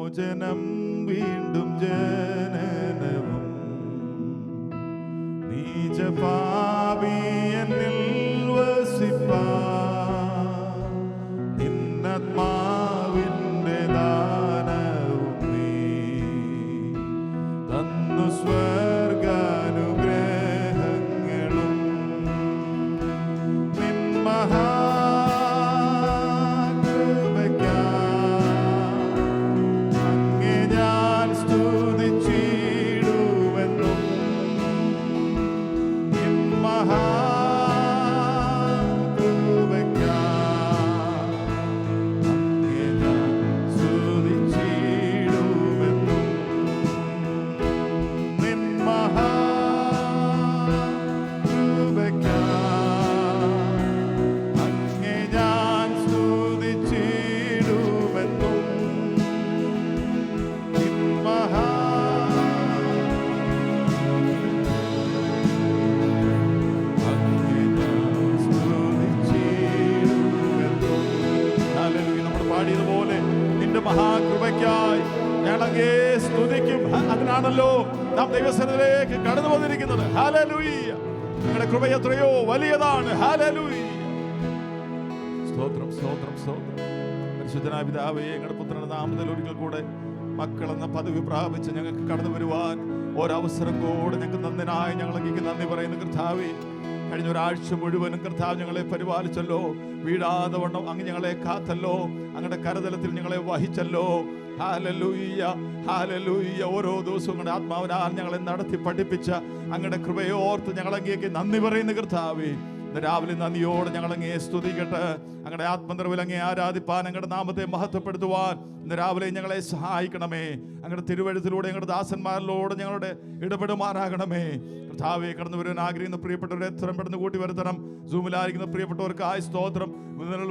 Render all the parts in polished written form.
മോചനം വീണ്ടും ജനനവും നീചപാപി എന്നിൽ വസിപ്പാൻ നിന്നാത്മാവിന്റെ ദാനവും നീ തന്നു സ്വർഗാനുഗ്രഹങ്ങളും നിൻ അങ്ങേ ഞാൻ സ്തുതിച്ചിടുമെന്നും നിൻ അങ്ങേ ഞാൻ സ്തുതിച്ചിടുമെന്നും നിൻ അങ്ങേ ഞാൻ സ്തുതിച്ചിടുമെന്നും നിൻ അങ്ങേ ഞാൻ സ്തുതിച്ചിടുമെന്നും. ഹല്ലേലൂയ. നമ്മൾ പാടിയതുപോലെ നിന്റെ മഹാകൃപയ്ക്കായി ഞങ്ങളങ്ങേ സ്തുതിക്കും. അതിനാണല്ലോ നാം ദൈവസന്നിധിയിലേക്ക് കടന്നു വന്നിരിക്കുന്നത്. ഹല്ലേലൂയ. നിങ്ങളുടെ കൃപ എത്രയോ വലിയതാണ്. ഹല്ലേലൂയ. സ്തോത്രം സ്തോത്രം സ്തോത്രം. പരിശുദ്ധനായ പിതാവേ, ഞങ്ങളുടെ പുത്രന്റെ നാമത്തിൽ ഒരിക്കൽ കൂടെ മക്കളെന്ന പദവി പ്രാപിച്ച് ഞങ്ങൾക്ക് കടന്നു വരുവാൻ ഒരവസരം കൂടെ ഞങ്ങൾക്ക് നന്ദിനായി ഞങ്ങൾ അങ്ങേക്ക് നന്ദി പറയുന്ന കർത്താവേ, കഴിഞ്ഞ ഒരാഴ്ച മുഴുവനും കർത്താവ് ഞങ്ങളെ പരിപാലിച്ചല്ലോ, വീഴാതെ വണ്ണം അങ്ങ് ഞങ്ങളെ കാത്തല്ലോ, അങ്ങയുടെ കരതലത്തിൽ ഞങ്ങളെ വഹിച്ചല്ലോ. Hallelujah hallelujah. ഓരോ ദിവസവും അങ്ങയുടെ ആത്മാവിനാൽ ഞങ്ങളെ നടത്തി പഠിപ്പിച്ച അങ്ങയുടെ കൃപയോർത്ത് ഞങ്ങൾ അങ്ങേക്ക് നന്ദി പറയുന്ന കർത്താവേ, ഇന്ന് രാവിലെ നന്ദിയോടെ ഞങ്ങൾ അങ്ങേ സ്തുതിക്കട്ടെ. അങ്ങയുടെ ആത്മനിറവിൽ അങ്ങേ ആരാധിപ്പാൻ, അങ്ങയുടെ നാമത്തെ മഹത്വപ്പെടുത്തുവാൻ ഇന്ന് രാവിലെ ഞങ്ങളെ സഹായിക്കണമേ. അങ്ങയുടെ തിരുവഴുത്തിലൂടെ ഞങ്ങളുടെ ദാസന്മാരിലൂടെ ഞങ്ങളുടെ ഇടപെടുമാറാകണമേ. കർത്താവേ, കടന്നു വരുവാൻ ആഗ്രഹിക്കുന്ന പ്രിയപ്പെട്ടവരെ എത്രയും പെട്ടെന്ന് കൂട്ടി വരുത്തണം. സൂമിലായിരിക്കുന്ന പ്രിയപ്പെട്ടവർക്കായി സ്തോത്രം.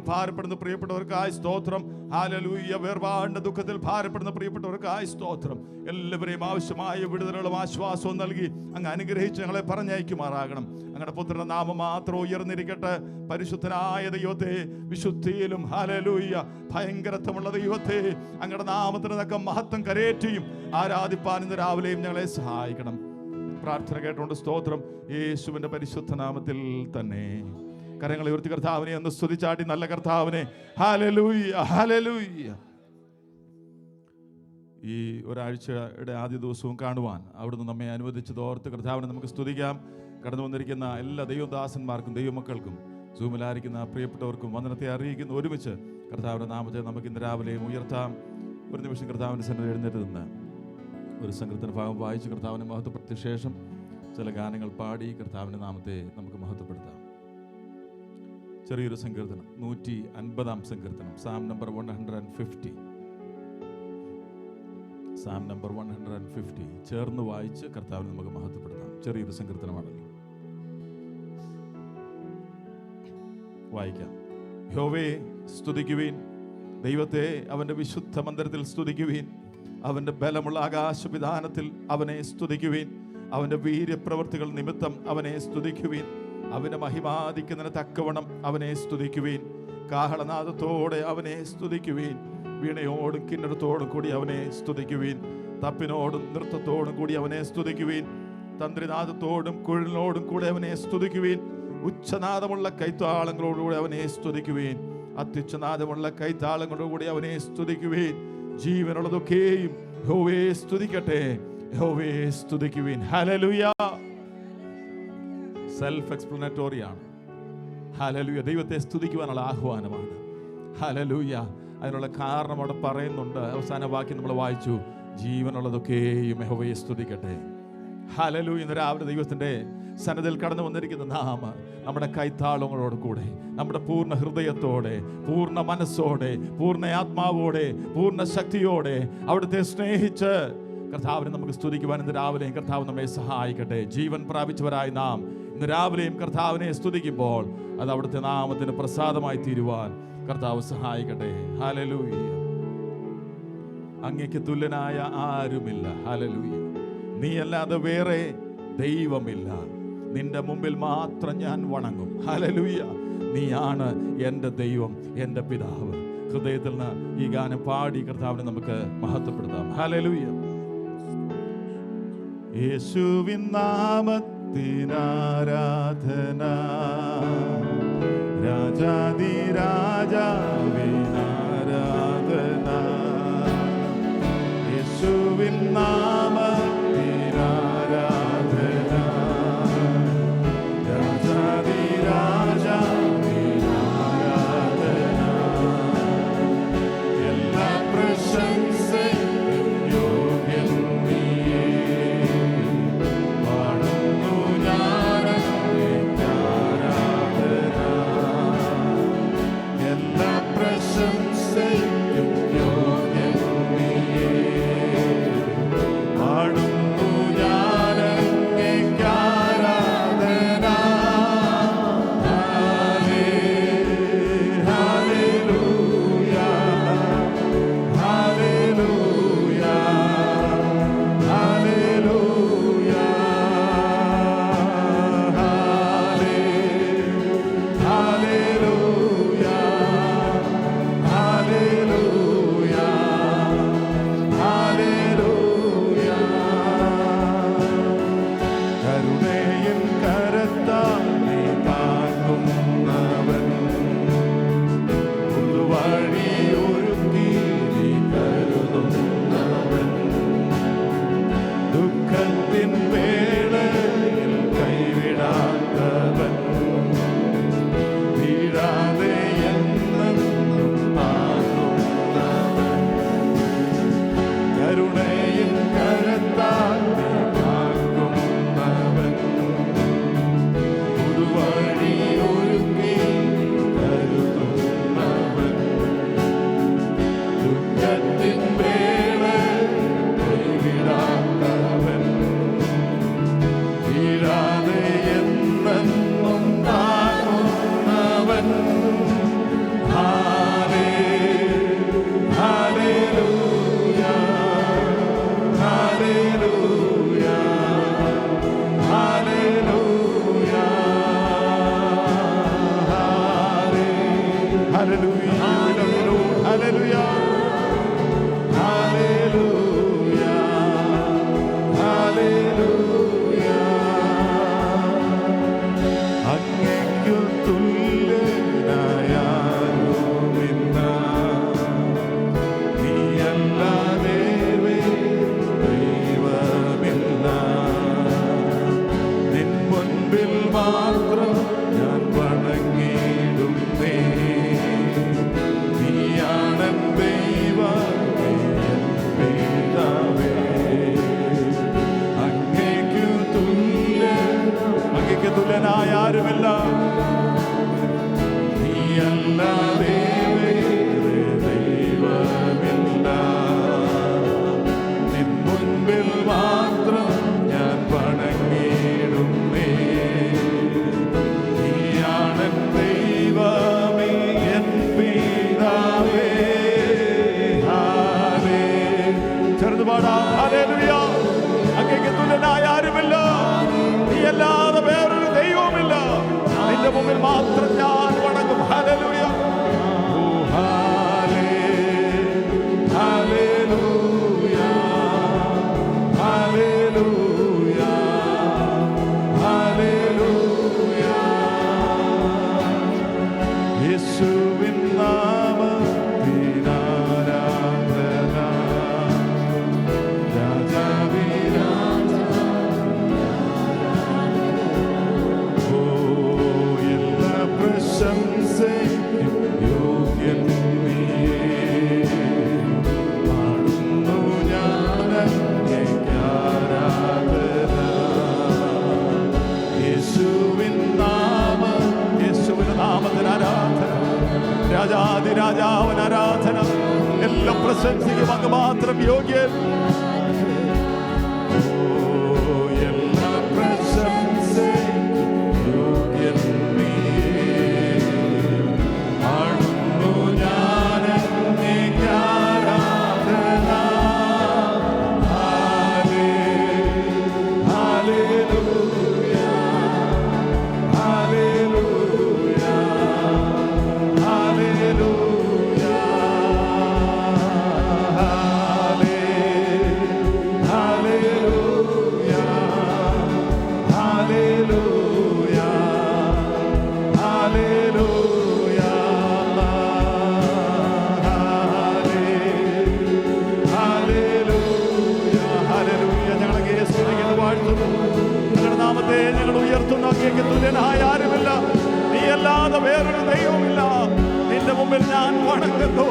ഭാരപ്പെടുന്ന പ്രിയപ്പെട്ടവർക്കായി സ്തോത്രം. ഹല്ലേലൂയ. വേർപാടിന്റെ ദുഃഖത്തിൽ ഭാരപ്പെടുന്ന പ്രിയപ്പെട്ടവർക്കായി സ്തോത്രം. എല്ലാവരെയും ആവശ്യമായ വിടുതലുകളും ആശ്വാസവും നൽകി അങ്ങ് അനുഗ്രഹിച്ച് ഞങ്ങളെ പറഞ്ഞയക്കുമാറാകണം. അങ്ങയുടെ പുത്രന്റെ നാമം മാത്രം ഉയർന്നിരിക്കട്ടെ. പരിശുദ്ധനായ ദൈവത്തെ, വിശുദ്ധിയിലും ഹല്ലേലൂയ ഭയങ്കരത്വമുള്ള ദൈവത്തെ, അങ്ങയുടെ നാമത്തിന് തക്ക മഹത്വം കരേറ്റിയും ആരാധിപ്പാൻ ഇന്ന് രാവിലെയും ഞങ്ങളെ സഹായിക്കണം. പ്രാർത്ഥന കേട്ടുകൊണ്ട് സ്തോത്രം. യേശുവിന്റെ പരിശുദ്ധ നാമത്തിൽ തന്നെ കരങ്ങളെ ഉയർത്തി കർത്താവിനെ ഒന്ന് സ്തുതിച്ചാട്ടി നല്ല കർത്താവിനെ. Hallelujah hallelujah. ഈ ഒരാഴ്ചയുടെ ആദ്യ ദിവസവും കാണുവാൻ അവിടുന്ന് നമ്മെ അനുവദിച്ചത് ഓർത്ത് കർത്താവിനെ നമുക്ക് സ്തുതിക്കാം. കടന്നു വന്നിരിക്കുന്ന എല്ലാ ദൈവദാസന്മാർക്കും ദൈവമക്കൾക്കും സൂമിലായിരിക്കുന്ന പ്രിയപ്പെട്ടവർക്കും വന്ദനത്തെ അറിയിക്കുന്ന ഒരുമിച്ച് കർത്താവിന്റെ നാമത്തെ നമുക്ക് ഇന്ന് രാവിലെയും ഉയർത്താം. ഒരു നിമിഷം കർത്താവിന്റെ സന്നിധിയിൽ എഴുന്നേറ്റ് നിന്ന് ഒരു സങ്കീർത്തന ഭാഗം വായിച്ച് കർത്താവിനെ മഹത്വപ്പെടുത്തിയ ശേഷം ചില ഗാനങ്ങൾ പാടി കർത്താവിന്റെ നാമത്തെ നമുക്ക് മഹത്വപ്പെടുത്താം. ചെറിയൊരു സങ്കീർത്തനം, 150 സങ്കീർത്തനം, സാം നമ്പർ 150. സാം നമ്പർ 150 ചേർന്ന് വായിച്ച് കർത്താവിനെ നമുക്ക് മഹത്വപ്പെടുത്താം. ചെറിയൊരു സങ്കീർത്തനമാണല്ലോ. വായിക്കാം. യഹോവയെ സ്തുതിക്കുവീൻ, ദൈവത്തെ അവന്റെ വിശുദ്ധ മന്ദിരത്തിൽ സ്തുതിക്കുവീൻ. അവന്റെ ബലമുള്ള ആകാശവിധാനത്തിൽ അവനെ സ്തുതിക്കുവീൻ. അവന്റെ വീര്യപ്രവൃത്തികൾ നിമിത്തം അവനെ സ്തുതിക്കുവീൻ. അവന്റെ മഹിമാധിക്കുന്നതിന് തക്കവണ്ണം അവനെ സ്തുതിക്കുവീൻ. കാഹളനാദത്തോടെ അവനെ സ്തുതിക്കുവീൻ. വീണയോടും കിന്നരത്തോടും കൂടി അവനെ സ്തുതിക്കുവീൻ. തപ്പിനോടും നൃത്തത്തോടും കൂടി അവനെ സ്തുതിക്കുവീൻ. തന്ത്രിനാദത്തോടും കുഴലിനോടും കൂടെ അവനെ സ്തുതിക്കുവീൻ. ഉച്ചനാദമുള്ള കൈത്താളങ്ങളോടുകൂടി അവനെ സ്തുതിക്കുവീൻ. അത്യുച്ചനാദമുള്ള കൈത്താളങ്ങളോടുകൂടി അവനെ സ്തുതിക്കുവീൻ. ജീവനുള്ളതൊക്കെയും യഹോവയെ സ്തുതിക്കട്ടെ, യഹോവയെ സ്തുതിക്കുവീൻ. ഹല്ലേലൂയ. സെൽഫ് എക്സ്പ്ലനറ്റോറി ആണ്. ഹല്ലേലൂയ. ദൈവത്തെ സ്തുതിക്കുവാനുള്ള ആഹ്വാനമാണ്. ഹല്ലേലൂയ. അതിനുള്ള കാരണം അവിടെ പറയുന്നുണ്ട്. അവസാന വാക്യം നമ്മൾ വായിച്ചു, ജീവനുള്ളതൊക്കെയും യഹോവയെ സ്തുതിക്കട്ടെ. ഹല്ലേലൂയ. ഇന്ന് രാവിലെ ദൈവത്തിന്റെ സന്നിധിയിൽ കടന്നു വന്നിരിക്കുന്ന നാം നമ്മുടെ കൈത്താളങ്ങളോട് കൂടെ, നമ്മുടെ പൂർണ്ണ ഹൃദയത്തോടെ, പൂർണ്ണ മനസ്സോടെ, പൂർണ്ണ ആത്മാവോടെ, പൂർണ്ണ ശക്തിയോടെ അവിടുത്തെ സ്നേഹിച്ച് കർത്താവിനെ നമുക്ക് സ്തുതിക്കുവാൻ ഇന്ന് രാവിലെയും കർത്താവ് നമ്മെ സഹായിക്കട്ടെ. ജീവൻ പ്രാപിച്ചവരായി നാം ഇന്ന് രാവിലെയും കർത്താവിനെ സ്തുതിക്കുമ്പോൾ അത് അവിടുത്തെ നാമത്തിന് പ്രസാദമായി തീരുവാൻ കർത്താവ് സഹായിക്കട്ടെ. ഹല്ലേലൂയ. അങ്ങയ്ക്ക് തുല്യനായ ആരുമില്ല. ഹല്ലേലൂയ. നീ അല്ലാതെ വേറെ ദൈവമില്ല. നിന്റെ മുമ്പിൽ മാത്രം ഞാൻ വണങ്ങും. ഹല്ലേലൂയ. നീയാണ് എൻ്റെ ദൈവം, എൻ്റെ പിതാവ്. ഹൃദയത്തിൽ നിന്ന് ഈ ഗാനം പാടി കർത്താവിനെ നമുക്ക് മഹത്വപ്പെടുത്താം. ഹല്ലേലൂയ. യേശുവിൻ നാമത്തിനാരാധന, രാജാധിരാജാവിനാരാധന. യേശുവിൻ നാമത്തിനാരാധന, രാജാധിരാജാവിനാരാധന. എല്ലാ പ്രശംസയും യോഗ്യൻ നീയേ. പാടുന്നു ഞാൻ ആരാധന. എല്ലാ പ്രശംസയും യോഗ്യൻ നീയേ. പാടുന്നു ഞാൻ ആരാധന. ഹല്ലേലൂയ, ഹല്ലേലൂയ, ഹല്ലേലൂയ, ഹല്ലേലൂയ, ഹല്ലേലൂയ, ഹല്ലേലൂയ. കരുണയും കരത്താൽ നീ താങ്ങുന്നവൻ, വഴിയൊരുക്കി നീ കരുതുന്നവൻ. ദുഃഖത്തിൻ വേളയിൽ കൈവിടാത്തവൻ, വീഴാതെ എന്നെന്നും താങ്ങുന്നവൻ. കരുണയും കരത്താൽ നീ താങ്ങുന്നവൻ, പുതുവഴിയൊരുക്കി കരുതുന്നവൻ. ദുഃഖത്തിൻ വേളയിൽ കൈവിടാത്തവൻ, വീഴാതെ എന്നെന്നും താങ്ങുന്നവൻ. ഹല്ലേലൂയ, ഹല്ലേലൂയ, ഹല്ലേലൂയ, ഹല്ലേലൂയ, ഹല്ലേലൂയ, ഹല്ലേലൂയ, ഹല്ലേലൂയ. അങ്ങേക്കു തുല്യനായാരുമില്ല, നീയല്ലാതെ ദൈവമില്ല. നിൻ മുൻപിൽ മാത്രം ഞാൻ വണങ്ങിയിടുന്നേ. നീയാണെൻ ദൈവമേ, എൻ പിതാവേ. അങ്ങേക്കു തുല്യനായ ആരുമില്ല, നീയല്ലാതെ വേറെ ദൈവമില്ല. നിൻ മുൻപിൽ മാത്രം ഞാൻ വണങ്ങിയിടുന്നേ. നീയാണെൻ ദൈവമേ, എൻ പിതാവേ. ചേർന്ന് പാടാം. ഹല്ലേലൂയ. അങ്ങേക്ക് തുല്യനായ ആരുമില്ല, നീയല്ലാതെ വേറൊരു ദൈവവുമില്ല. നിന്റെ മുമ്പിൽ മാത്രം ഞാൻ വണങ്ങും. ഹല്ലേലൂയ. ഓ ഹല്ലേലൂയ, ഹല്ലേലൂയ, ഹല്ലേലൂയ. യേശുവിൻ നാമത്തിനാരാധന, രാജാവിരാജാവിനാരാധന. ഓ എല്ലാ പ്രശംസയ്ക്കും യോഗ്യൻ നീയേ. പാടുന്നു ഞാൻ അങ്ങേക്ക് ആരാധന. യേശുവിൻ നാമത്തിന് ആരാധന, രാജാധിരാജാവിന് ആരാധന. എല്ലാ പ്രശംസയ്ക്കും അങ്ങ് മാത്രം യോഗ്യൻ. എല്ലാ പ്രശംസയ്ക്കും യോഗ്യൻ നീയേ. പാടുന്നു ഞാൻ അങ്ങേക്ക് ആരാധന. ഹല്ലേലൂയ, ഹല്ലേലൂയ, ഹല്ലേലൂയ, ദൈവത്തെ ഞങ്ങൾ ഉയർത്തുന്നു. അങ്ങേക്ക് തുല്യനായ ആരുമില്ല. നീ അല്ലാതെ വേറൊരു ദൈവമില്ല. നിന്റെ മുമ്പിൽ ഞാൻ വണങ്ങുന്നു.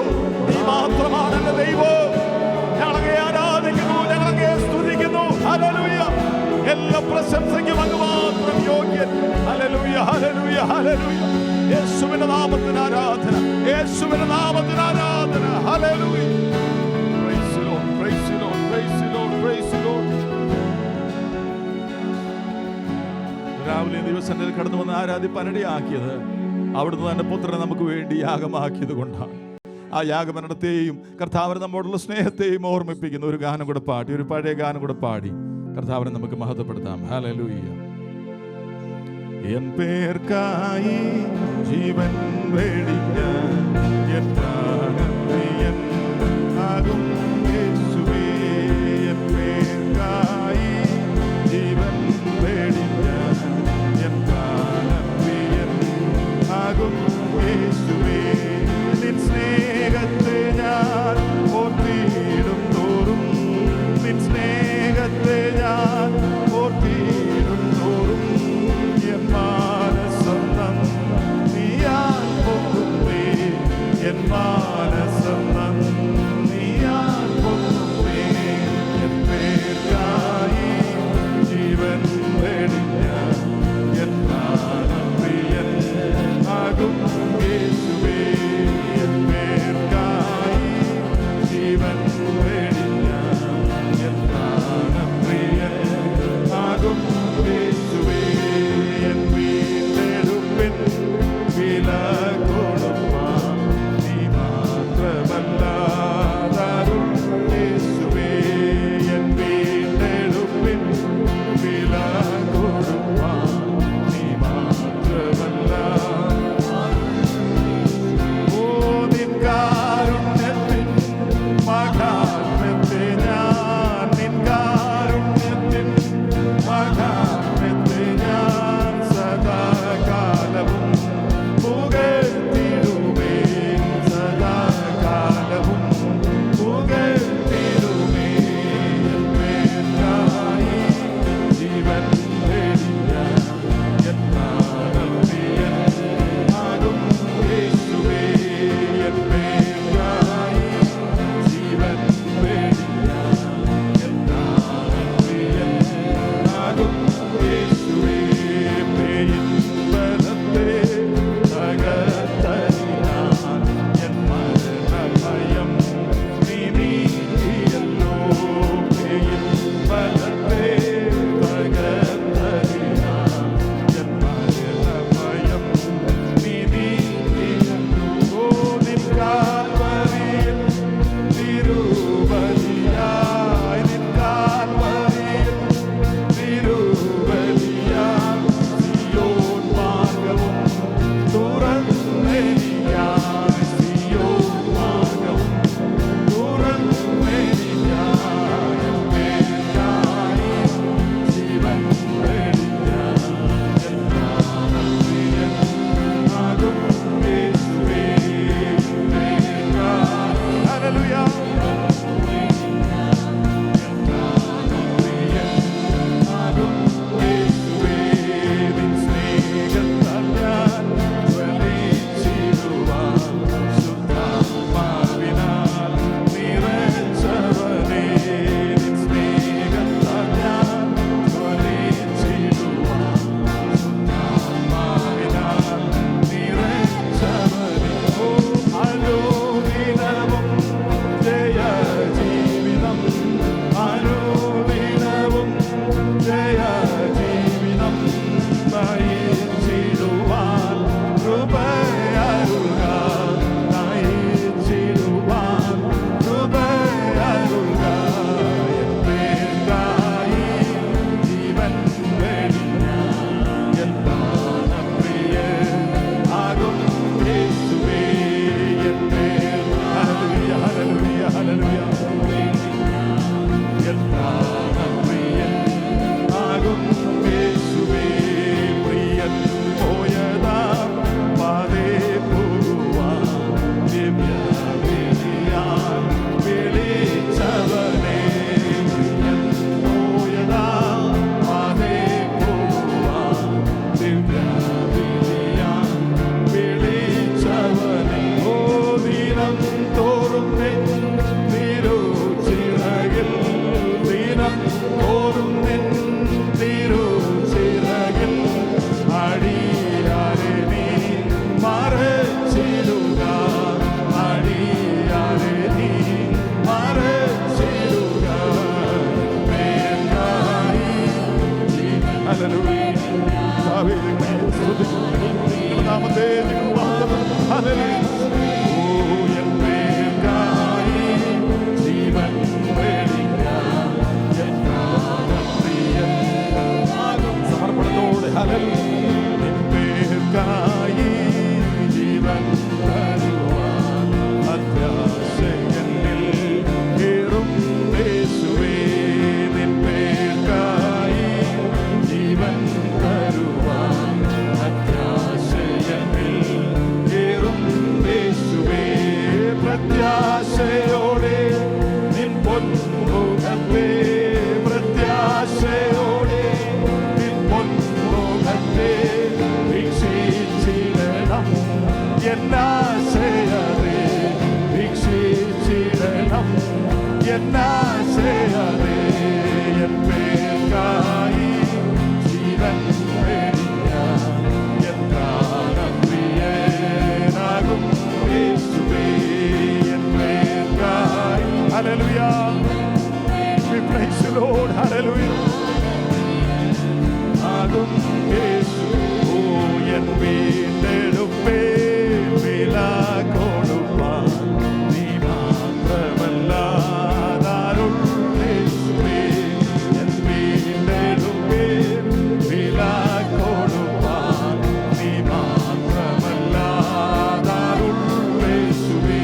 നീ മാത്രമാണ് എന്റെ ദൈവം. ഞങ്ങളെ ആരാധിക്കുന്നു, ഞങ്ങളെ സ്തുതിക്കുന്നു. ഹല്ലേലൂയ. എല്ലാ പ്രശംസയ്ക്കും അങ്ങ് മാത്രം യോഗ്യൻ. ഹല്ലേലൂയ, ഹല്ലേലൂയ, ഹല്ലേലൂയ. യേശുവിന്റെ നാമത്തിന് ആരാധന, യേശുവിന്റെ നാമത്തിന് ആരാധന. Hallelujah. Price the Lord, price the Lord, price the Lord, price the Lord. രാവിലെ ദിവസത്തിൽ കടന്നു വന്ന് ആരാധിപ്പാനിടയാക്കിയത് അവിടുന്ന് തന്റെ പുത്രനെ നമുക്ക് വേണ്ടി യാഗമാക്കിയത് കൊണ്ടാണ്. ആ യാഗമരണത്തെയും കർത്താവിന് നമ്മോടുള്ള സ്നേഹത്തെയും ഓർമ്മിപ്പിക്കുന്ന ഒരു ഗാനം കൂടെ പാടി, ഒരു പഴയ ഗാനം കൂടെ പാടി കർത്താവിനെ നമുക്ക് മഹത്വപ്പെടുത്താം. ഹല്ലേലൂയ. എൻ പേർക്കായി ജീവൻ വെടിഞ്ഞ എൻ പ്രാണപ്രിയൻ ആകും യേശുവേ. എൻ പേർക്കായി ജീവൻ വെടിഞ്ഞ എൻ പ്രാണപ്രിയൻ ആകും യേശുവേ. നിൻ സ്നേഹത്തെ ഞാൻ ഓർത്തിടും തോറും, നിൻ സ്നേഹത്തെ ഞാൻ ഓർത്തിടും തോറും എൻ മാനസം നന്ദിയാൽ പൊങ്ങുന്നേ, എൻ മാനസം നന്ദിയാൽ പൊന്മുഖത്തെ പ്രത്യാശയോടെ നിൻ പൊന്മുഖത്തെ വീക്ഷിച്ചിടണം എന്നാശയതേ വീക്ഷിച്ചിടണം എന്നാശയതേ എൻ പേർക്കായി ജീവൻ വെടിഞ്ഞ എൻ പ്രാണപ്രിയനാകും യേശുവേ എൻ പേർക്കായി. Hallelujah. We praise you, Lord. Hallelujah. ആകും യേശു ഓ എൻ വീണ്ടെടുപ്പേ വില കൊടുപ്പാൻ നീ മാത്രമല്ലാതാരുള്ളേശുവേ എൻ വീണ്ടെടുപ്പേ വില കൊടുപ്പാൻ നീ മാത്രമല്ലാതാരുള്ളേശുവേ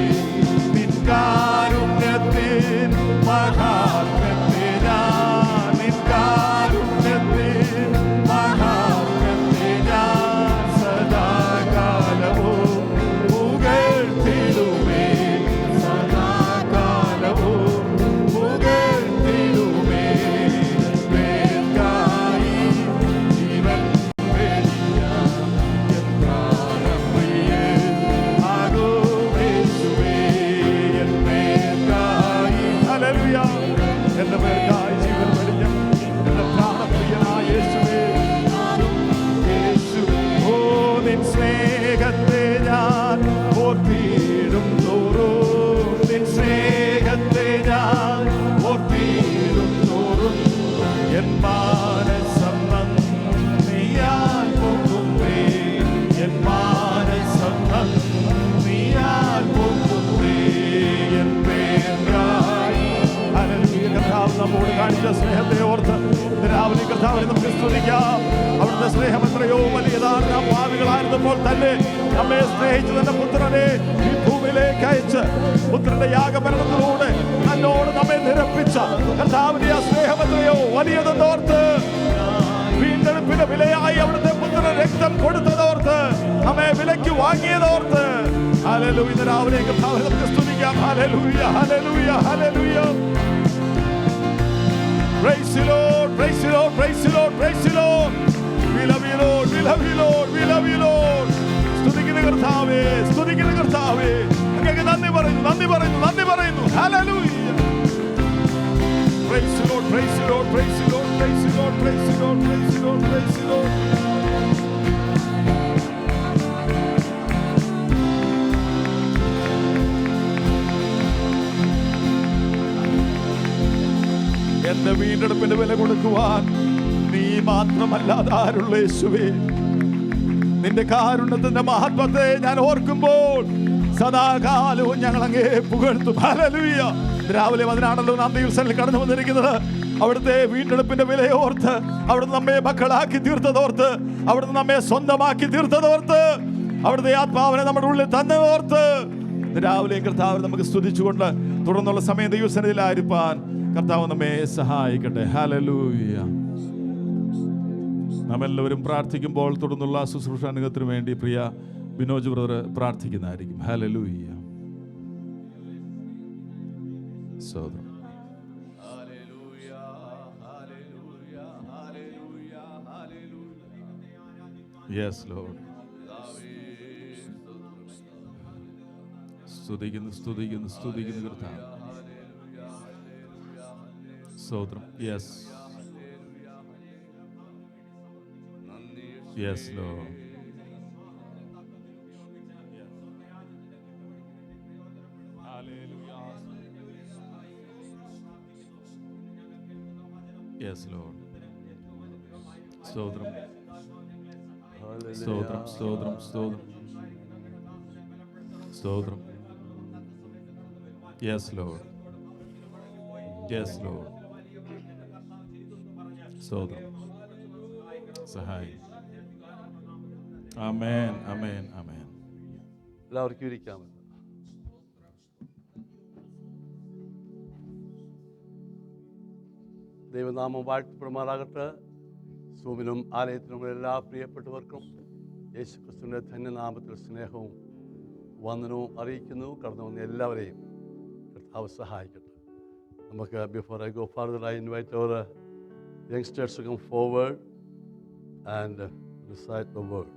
നിൻ കാരുണ്യത്തിൻ മഹാത്മ്യത്തെ ഞാൻ നിൻ കാരുണ്യത്തിൻ മഹാത്മ്യത്തെ ഞാൻ സദാകാലവും പുകഴ്ത്തിടുമേ സദാകാലവും പുകഴ്ത്തിടുമേ പേർക്കായി ജീവൻ വെടിഞ്ഞ എൻ പ്രാണപ്രിയനാകും യേശുവേ എൻ പേർക്കായി. ഹല്ലേലൂയ. എന്റെ പേർക്കായി ജീവൻ വെടിഞ്ഞ എന്റെ പ്രാണപ്രിയനായ യേശുവേ യേശു ഓ നിൻ സ്നേഹത്തെ ഞാൻ ഓർത്തിടും തോറും നിൻ സ്നേഹത്തെ ഞാൻ ഓർത്തിടും തോറും എൻ മാനസം നീയാൽ പൊങ്ങുന്നേ എൻ മാനസം നീയാൽ പൊങ്ങുന്നേ എൻ പേർക്കായി. ഹല്ലേലൂയ. കർത്താവ് നമ്മോട് കാണിച്ച സ്നേഹത്തെ ഓർത്ത് രാവിലെ കർത്താവിനെ നമുക്ക് സ്തുതിക്കാം. അവിടുത്തെ സ്നേഹം എത്രയോ വലിയതാണ്. നാം പാപികളായിരുന്നപ്പോൾ തന്നെ നമ്മെ സ്നേഹിച്ചു തന്റെ പുത്രനെ ഈ ഭൂമിയിലേക്ക് അയച്ച് പുത്രന്റെ യാഗമരണത്തിലൂടെ തന്നോട് നമ്മെ നിരപ്പിച്ച കർത്താവിന്റെ ആ സ്നേഹം എത്രയോ വലിയതെന്നോർത്ത് വീണ്ടെടുപ്പിന്റെ വിലയായി അവിടുത്തെ പുത്രൻ രക്തം കൊടുത്തതോർത്ത് നമ്മെ വിലയ്ക്ക് വാങ്ങിയതോർത്ത് ഹല്ലേലൂയ. ഇന്ന് രാവിലെ കർത്താവിനെ നമുക്ക് സ്തുതിക്കാം. ഹല്ലേലൂയ ഹല്ലേലൂയ hallelujah. Praise you Lord, praise you Lord, praise you Lord, praise you Lord. We love you Lord, we love you Lord, we love you Lord. സ്തുതിക്കുന്ന കർത്താവേ, സ്തുതിക്കുന്ന കർത്താവേ, അങ്ങേക്ക് നന്ദി പറയുന്നു, നന്ദി പറയുന്നു, നന്ദി പറയുന്നു. Hallelujah. Praise you Lord, praise you Lord, praise you Lord, praise you Lord, praise you Lord, praise you Lord, praise you Lord. എന്റെ വീണ്ടെടുപ്പിന്റെ വില കൊടുക്കുവാൻ നീ മാത്രമല്ലാതെ ആരുള്ള യേശുവേ. നിന്റെ കാരുണ്യത്തിന്റെ മഹത്വത്തെ ഞാൻ ഓർക്കുമ്പോൾ സദാകാലവും ഞങ്ങൾ അങ്ങേ പുകഴ്ത്തും. ഹല്ലേലൂയ. രാവിലെ അതിനാണല്ലോ നാം ദിവസങ്ങളിൽ കടന്നു വന്നിരിക്കുന്നത്. അവിടുത്തെ വീണ്ടെടുപ്പിന്റെ വിലയോർത്ത്, അവിടുന്ന് നമ്മെ മക്കളാക്കി തീർത്തതോർത്ത്, അവിടുന്ന് നമ്മെ സ്വന്തമാക്കി തീർത്തതോർത്ത്, അവിടുത്തെ ആത്മാവിനെ നമ്മുടെ ഉള്ളിൽ തന്നതോർത്ത് രാവിലെ കർത്താവിനെ നമുക്ക് സ്തുതിച്ചുകൊണ്ട് തുടർന്നുള്ള സമയം ദൈവസന്നിധിയിലായിരിക്കാൻ കർത്താവ് നമ്മെ സഹായിക്കട്ടെ. ഹല്ലേലൂയ. നാം എല്ലാവരും പ്രാർത്ഥിക്കുമ്പോൾ തുടർന്നുള്ള ശുശ്രൂഷാനുഗത്തിന് വേണ്ടി പ്രിയ ബിനോജ് ബ്രദർ പ്രാർത്ഥിക്കുന്നതായിരിക്കും. ഹല്ലേലൂയ. സ്തോത്രം. Yes Lord. സ്തുതിക്കുന്നു സ്തുതിക്കുന്നു സ്തുതിക്കുന്നു കർത്താവ്. സ്തോത്രം. Yes yes Lord. Yes Lord. സ്തോത്രം സ്തോത്രം സ്തോത്രം സ്തോത്രം സ്തോത്രം. Yes Lord. Yes Lord. സ്തോത്രം. സഹായം. ആമേൻ ആമേൻ ആമേൻ. എല്ലാവർക്കും ഇരിക്കാമല്ലോ. ദൈവനാമം വാഴ്ത്തപ്പെടുമാറാകട്ടെ. സൂമിനും ആലയത്തിനും എല്ലാ പ്രിയപ്പെട്ടവർക്കും യേശുക്രിസ്തുവിൻ്റെ ധന്യനാമത്തിൽ സ്നേഹവും വന്ദനവും അറിയിക്കുന്നു. കടന്നു വന്ന എല്ലാവരെയും കർത്താവ് സഹായിക്കട്ടെ. Before I go further, I invite our youngsters to come forward and recite the word.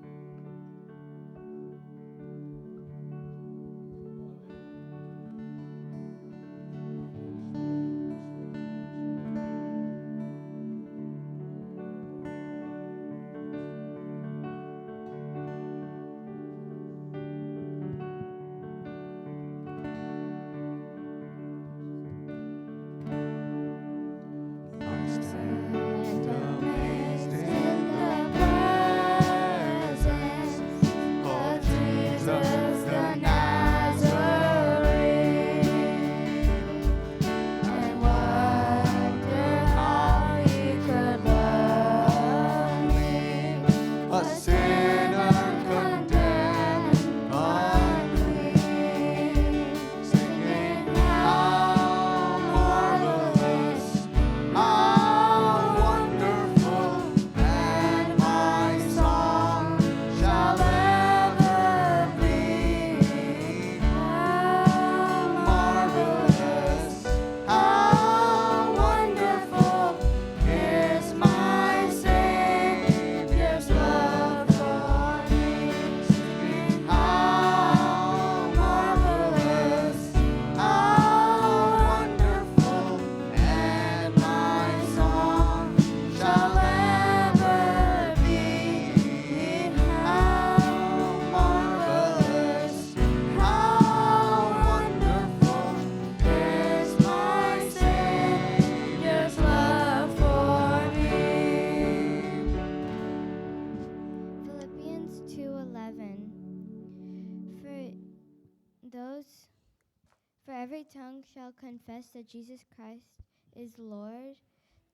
For every tongue shall confess that Jesus Christ is Lord,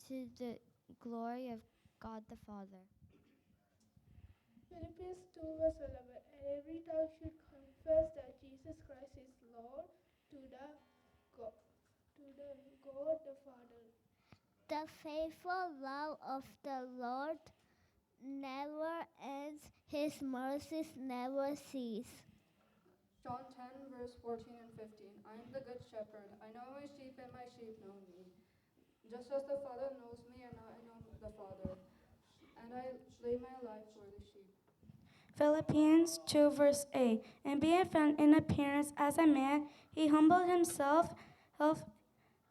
to the glory of God the Father. Philippians 2 verse 11. And every tongue should confess that Jesus Christ is Lord, to the God the Father. The faithful love of the Lord never ends, his mercies never cease. John 10, verse 14 and 15. I am the good shepherd. I know my sheep, and my sheep know me. Just as the Father knows me, and I know the Father. And I lay my life for the sheep. Philippians 2 verse 8. And being found in appearance as a man, he humbled himself,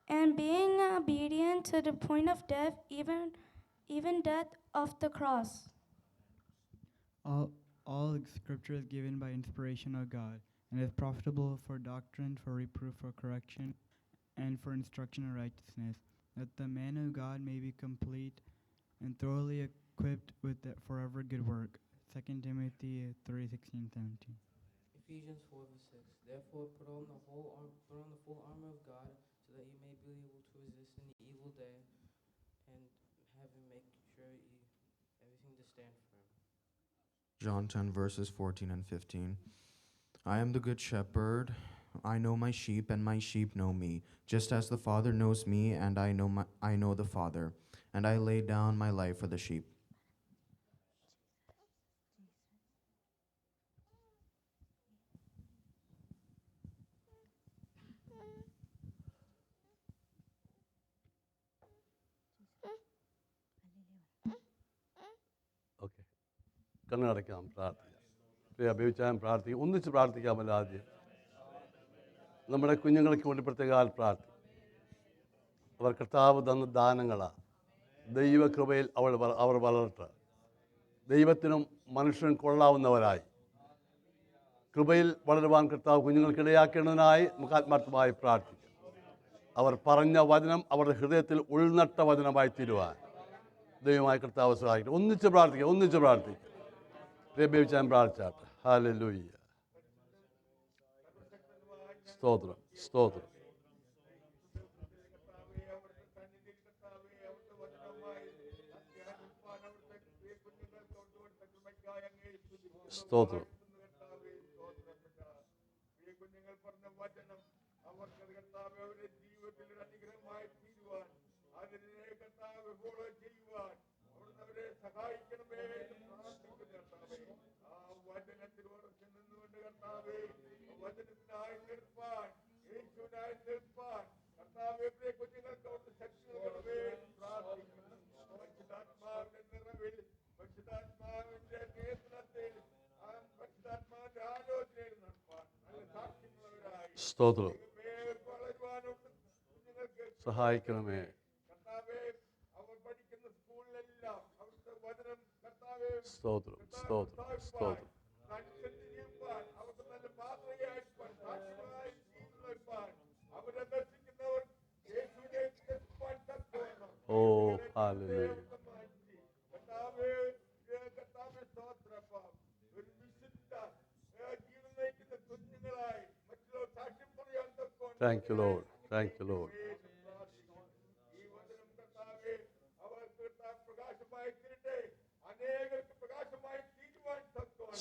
and being obedient to the point of death, even death of the cross. All scripture is given by inspiration of God, and is profitable for doctrine, for reproof, for correction, and for instruction in righteousness, that the man of God may be complete and thoroughly equipped for every good work. 2 Timothy 3:16-17. Ephesians 4 verse 6. Therefore put on the full armor of God, so that you may be able to resist in the evil day, and having make sure everything to stand firm. John 10 verses 14 and 15. I am the good shepherd. I know my sheep, and my sheep know me, just as the Father knows me, and I know the Father, and I lay down my life for the sheep. Okay, കണ്ണടയ്ക്കാം, പ്രാർത്ഥിക്കാം. പ്രിയ അഭിവിച്ചാൻ പ്രാർത്ഥിക്കാം, ഒന്നിച്ച് പ്രാർത്ഥിക്കാമല്ലോ. ആദ്യം നമ്മുടെ കുഞ്ഞുങ്ങൾക്ക് വേണ്ടി പ്രത്യേകം പ്രാർത്ഥിക്കും. അവർ കർത്താവ് തന്ന ദാനങ്ങളാണ്. ദൈവകൃപയിൽ അവർ വളരട്ടെ. ദൈവത്തിനും മനുഷ്യനും കൊള്ളാവുന്നവരായി കൃപയിൽ വളരുവാൻ കർത്താവ് കുഞ്ഞുങ്ങൾക്കിടയാക്കേണ്ടതിനായി നമുക്ക് ആത്മാർത്ഥമായി പ്രാർത്ഥിക്കാം. അവർ പറഞ്ഞ വചനം അവരുടെ ഹൃദയത്തിൽ ഉൾനട്ട വചനമായി തീരുവാൻ ദൈവമായ കർത്താവ് സഹായിക്കട്ടെ. ഒന്നിച്ച് പ്രാർത്ഥിക്കാം. പ്രേമിച്ചാൻ പ്രാർത്ഥിച്ചാട്ടെ. ഹല്ലേലൂയ. സ്തോത്രം. സ്തോത്രം. സ്തോത്രം. സഹായിക്കണമേ. സ്തോത്രം, സ്തോത്രം, സ്തോത്രം. ഓ hallelujah. Thank you, Lord. Thank you, Lord.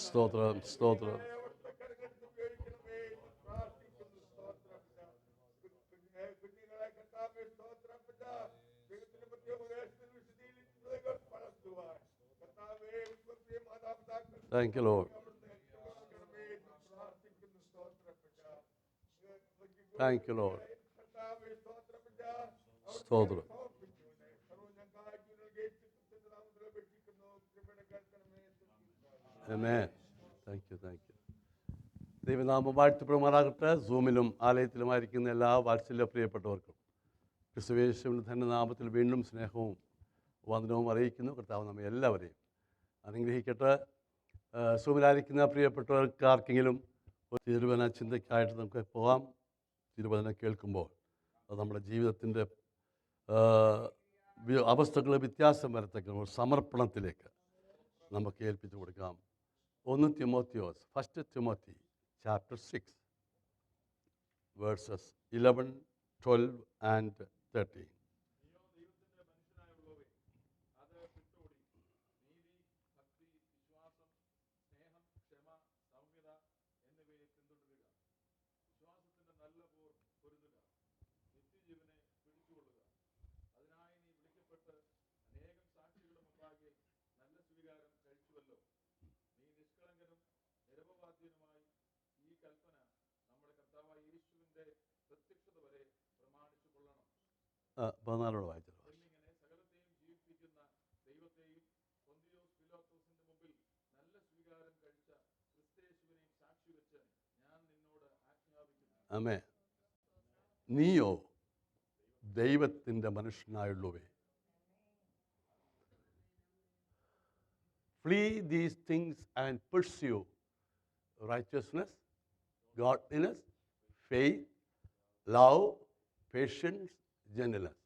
സ്തോത്രം, സ്തോത്രം. Thank you, Lord. Thank you, Lord. സ്തോത്രം. Amen. Thank you, thank you. ദൈവനാമം വാഴ്ത്തപ്പെടുമാറാകട്ടെ. സൂമിലും ആലയത്തിലുമായിരിക്കുന്ന എല്ലാ വാത്സല്യ പ്രിയപ്പെട്ടവർക്കും ക്രിസ്തുയേശുവിൻ്റെ തന്നെ നാമത്തിൽ വീണ്ടും സ്നേഹവും വന്ദനവും അറിയിക്കുന്നു. കർത്താവ് നമ്മെ എല്ലാവരെയും അനുഗ്രഹിക്കട്ടെ. സൂമിലായിരിക്കുന്ന പ്രിയപ്പെട്ടവർക്കാർക്കെങ്കിലും ഒരു തിരുവചന ചിന്തയ്ക്കായിട്ട് നമുക്ക് പോകാം. തിരുവചനം കേൾക്കുമ്പോൾ അത് നമ്മുടെ ജീവിതത്തിൻ്റെ അവസ്ഥകൾ വ്യത്യാസം വരത്തക്ക ഒരു സമർപ്പണത്തിലേക്ക് നമുക്ക് ഏൽപ്പിച്ചു കൊടുക്കാം. 1 Timotheos, 1 Timothy chapter 6 verses 11, 12 and 13. പതിനാലോട് വായിച്ചത്. ആമേൻ. നീയോ ദൈവത്തിൻ്റെ മനുഷ്യനായുള്ളവേ, flee these things and pursue righteousness, godliness, faith, love, patience, gentleness.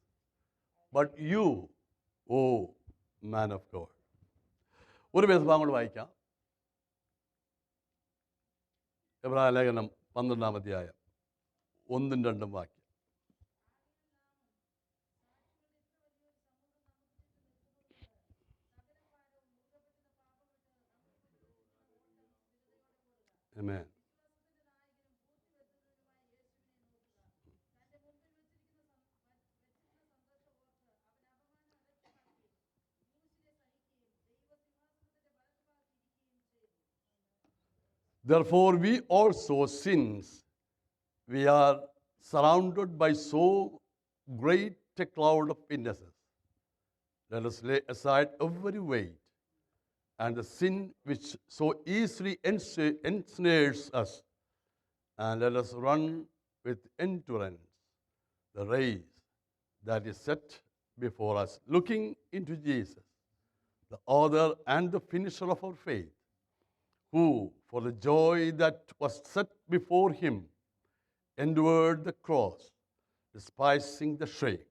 But you, O man of God. ഒരു വേദഭാഗം കൊണ്ട് വായിക്കാം. എബ്രായ ലേഖനം 12-ാം അധ്യായം 1-2 വാക്യം. Amen. Therefore, we also, since we are surrounded by so great a cloud of witnesses, let us lay aside every weight and the sin which so easily ensnares us, and let us run with endurance the race that is set before us, looking into Jesus, the author and the finisher of our faith, who, for the joy that was set before him, endured the cross, despising the shame,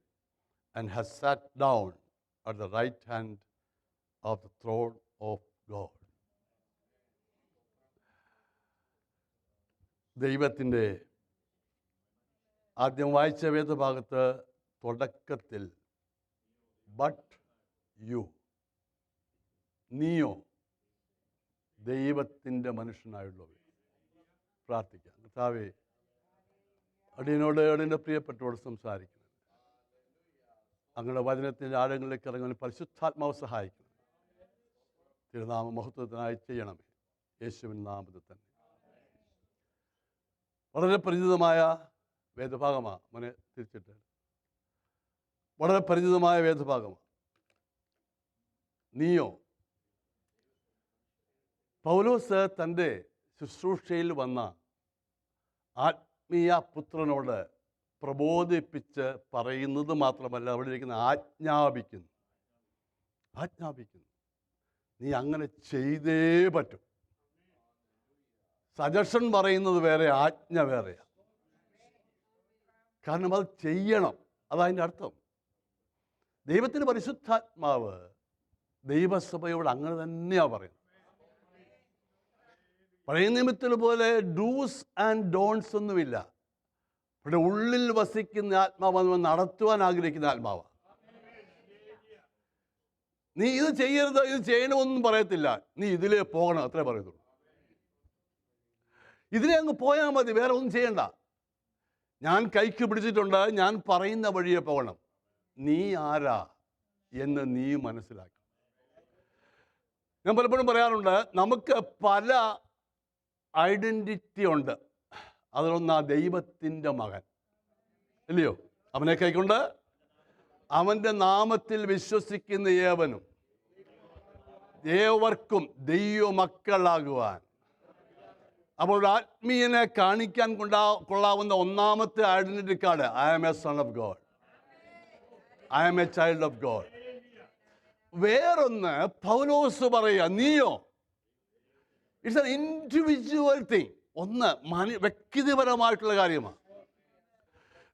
and has sat down at the right hand of the throne of God. ദൈവത്തിൻ്റെ ആദ്യം വായിച്ച വേദഭാഗത്ത് തുടക്കത്തിൽ but you, നീയോ ദൈവത്തിൻ്റെ മനുഷ്യനായുള്ളവർ. പ്രാർത്ഥിക്കാം. കർത്താവേ, അടിയനോട് അടിയൻ്റെ പ്രിയപ്പെട്ടവരോട് സംസാരിക്കണം. അങ്ങയുടെ വചനത്തിൻ്റെ ആഴങ്ങളിലേക്ക് ഇറങ്ങാൻ പരിശുദ്ധാത്മാവ് സഹായിക്കണം. തിരുനാമ മഹത്വത്തിനായി ചെയ്യണമേ, യേശുവിൻ നാമത്തിൽ തന്നെ. വളരെ പരിചിതമായ വേദഭാഗമാണ്. മോനെ തിരിച്ചിട്ട് വളരെ പരിചിതമായ വേദഭാഗമാണ്. നീയോ? പൗലോസ് തൻ്റെ ശുശ്രൂഷയിൽ വന്ന ആത്മീയ പുത്രനോട് പ്രബോധിപ്പിച്ച് പറയുന്നത് മാത്രമല്ല, അവിടെ ഇരിക്കുന്ന ആജ്ഞാപിക്കുന്നു. നീ അങ്ങനെ ചെയ്തേ പറ്റൂ. സജഷൻ പറയുന്നത് വേറെ, ആജ്ഞ വേറെയാണ്. കാരണം അത് ചെയ്യണം, അതതിൻ്റെ അർത്ഥം. ദൈവത്തിൻ്റെ പരിശുദ്ധാത്മാവ് ദൈവസഭയോട് അങ്ങനെ തന്നെയാണ് പറയുന്നത്. പഴയ നിയമത്തിൽ പോലെ ഡൂസ് ആൻഡ് ഡോൺസ് ഒന്നുമില്ല. ഇവിടെ ഉള്ളിൽ വസിക്കുന്ന ആത്മാവ് നടത്തുവാൻ ആഗ്രഹിക്കുന്ന ആത്മാവാണ്. നീ ഇത് ചെയ്യരുത്, ഇത് ചെയ്യണമെന്നും പറയത്തില്ല. നീ ഇതിലേ പോകണം, അത്രേ പറയുന്നുള്ളൂ. ഇതിലേ അങ്ങ് പോയാൽ മതി, വേറെ ഒന്നും ചെയ്യണ്ട. ഞാൻ കൈക്ക് പിടിച്ചിട്ടുണ്ട്, ഞാൻ പറയുന്ന വഴിയെ പോകണം. നീ ആരാ എന്ന് നീ മനസ്സിലാക്കി. ഞാൻ പലപ്പോഴും പറയാറുണ്ട്, നമുക്ക് പല ഐഡൻറ്റിറ്റി ഉണ്ട്. അതിലൊന്നാ ദൈവത്തിൻ്റെ മകൻ, ഇല്ലയോ? അവനെ കൈക്കൊണ്ട് അവൻ്റെ നാമത്തിൽ വിശ്വസിക്കുന്ന ഏവർക്കും ദൈവമക്കളാകുവാൻ. അപ്പോൾ ആത്മീയനെ കാണിക്കാൻ കൊള്ളാവുന്ന ഒന്നാമത്തെ identity card, I am a son of God, I am a child of God. വേറൊന്ന് പൗലോസ് പറയുക, നീയോ? It's an individual thing. ഒന്ന് വ്യക്തിപരമായിട്ടുള്ള കാര്യമാണ്.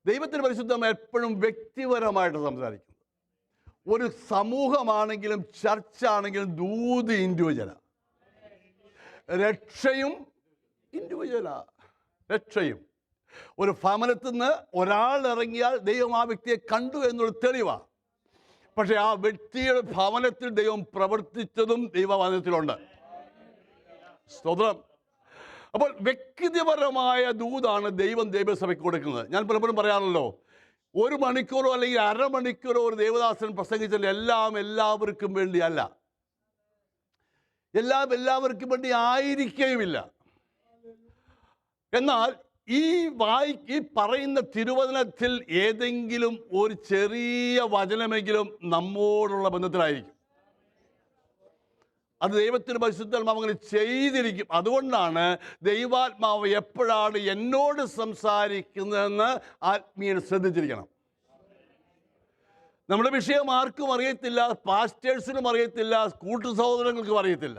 ദൈവത്തിൻ്റെ പരിശുദ്ധം എപ്പോഴും വ്യക്തിപരമായിട്ട് സംസാരിക്കുന്നത്. ഒരു സമൂഹമാണെങ്കിലും ചർച്ചാണെങ്കിലും ദൂത് ഇൻഡിവിജ്വലാണ്. രക്ഷയും ഇൻഡിവിജ്വലാണ്. രക്ഷയും ഒരു ഭവനത്തിൽ നിന്ന് ഒരാൾ ഇറങ്ങിയാൽ ദൈവം ആ വ്യക്തിയെ കണ്ടു എന്നുള്ള തെളിവാണ്. പക്ഷെ ആ വ്യക്തിയുടെ ഭവനത്തിൽ ദൈവം പ്രവർത്തിച്ചതും ദൈവവചനത്തിലുണ്ട്. സ്തോത്രം. അപ്പോൾ വ്യക്തിപരമായ ദൂതാണ് ദൈവം ദൈവസഭയ്ക്ക് കൊടുക്കുന്നത്. ഞാൻ പലപ്പോഴും പറയാറുള്ളൂ, 1 മണിക്കൂറോ അല്ലെങ്കിൽ അരമണിക്കൂറോ ഒരു ദേവദാസൻ പ്രസംഗിച്ചാൽ എല്ലാവർക്കും വേണ്ടിയല്ല, എല്ലാവർക്കും വേണ്ടി ആയിരിക്കുകയുമില്ല. എന്നാൽ ഈ പറയുന്ന തിരുവചനത്തിൽ ഏതെങ്കിലും ഒരു ചെറിയ വചനമെങ്കിലും നമ്മോടുള്ള ബന്ധത്തിലായിരിക്കും. അത് ദൈവത്തിന് പരിശുദ്ധാത്മാവ് അങ്ങനെ ചെയ്തിരിക്കും. അതുകൊണ്ടാണ് ദൈവാത്മാവ് എപ്പോഴാണ് എന്നോട് സംസാരിക്കുന്നതെന്ന് ആത്മീയൻ ശ്രദ്ധിച്ചിരിക്കണം. നമ്മുടെ വിഷയം ആർക്കും അറിയത്തില്ല, പാസ്റ്റേഴ്സിനും അറിയത്തില്ല, കൂട്ടു സഹോദരങ്ങൾക്കും അറിയത്തില്ല.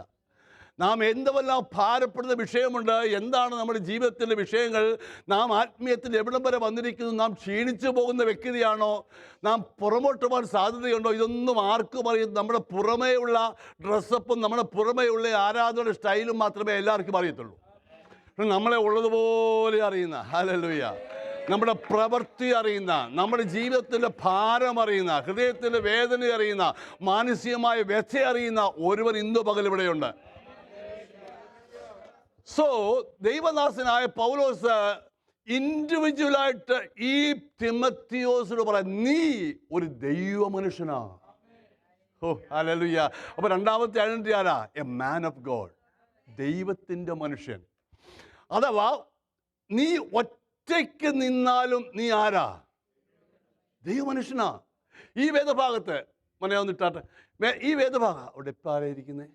നാം എന്തുമെല്ലാം ഭാരപ്പെടുന്ന വിഷയമുണ്ട്, എന്താണ് നമ്മുടെ ജീവിതത്തിലെ വിഷയങ്ങൾ, നാം ആത്മീയത്തിൽ എവിടം വരെ വന്നിരിക്കുന്നു, നാം ക്ഷീണിച്ചു പോകുന്ന വ്യക്തിയാണോ, നാം പുറമോട്ട് പോകാൻ സാധ്യതയുണ്ടോ, ഇതൊന്നും ആർക്കും അറിയാം. നമ്മുടെ പുറമേയുള്ള ഡ്രസ്സപ്പും നമ്മുടെ പുറമേയുള്ള ആരാധനയുടെ സ്റ്റൈലും മാത്രമേ എല്ലാവർക്കും അറിയത്തുള്ളൂ. നമ്മളെ ഉള്ളതുപോലെ അറിയുന്ന, ഹല്ലേലൂയ, നമ്മുടെ പ്രവൃത്തി അറിയുന്ന, നമ്മുടെ ജീവിതത്തിൻ്റെ ഭാരം അറിയുന്ന, ഹൃദയത്തിൻ്റെ വേദന അറിയുന്ന, മാനസികമായ വ്യഥ അറിയുന്ന ഒരുവൻ ഇന്നു പകൽ ഇവിടെയുണ്ട്. സോ ദൈവദാസനായ പൗലോസ് ഇൻഡിവിജ്വലായിട്ട് ഈ തിമത്തിയോസിനോട് പറയാം, നീ ഒരു ദൈവ മനുഷ്യനാ. ഓ ഹല്ലേലൂയ. അപ്പോൾ രണ്ടാമത്തെ ഐഡന്റിറ്റി ആരാ? എ മാൻ ഓഫ് ഗോഡ്, ദൈവത്തിൻ്റെ മനുഷ്യൻ. അഥവാ നീ ഒറ്റയ്ക്ക് നിന്നാലും നീ ആരാ? ദൈവ മനുഷ്യനാ. ഈ വേദഭാഗത്ത് മനയൊന്നിട്ടാട്ടെ, ഈ വേദഭാഗം അവിടെ ഇപ്പം ആരായിരിക്കുന്നത്?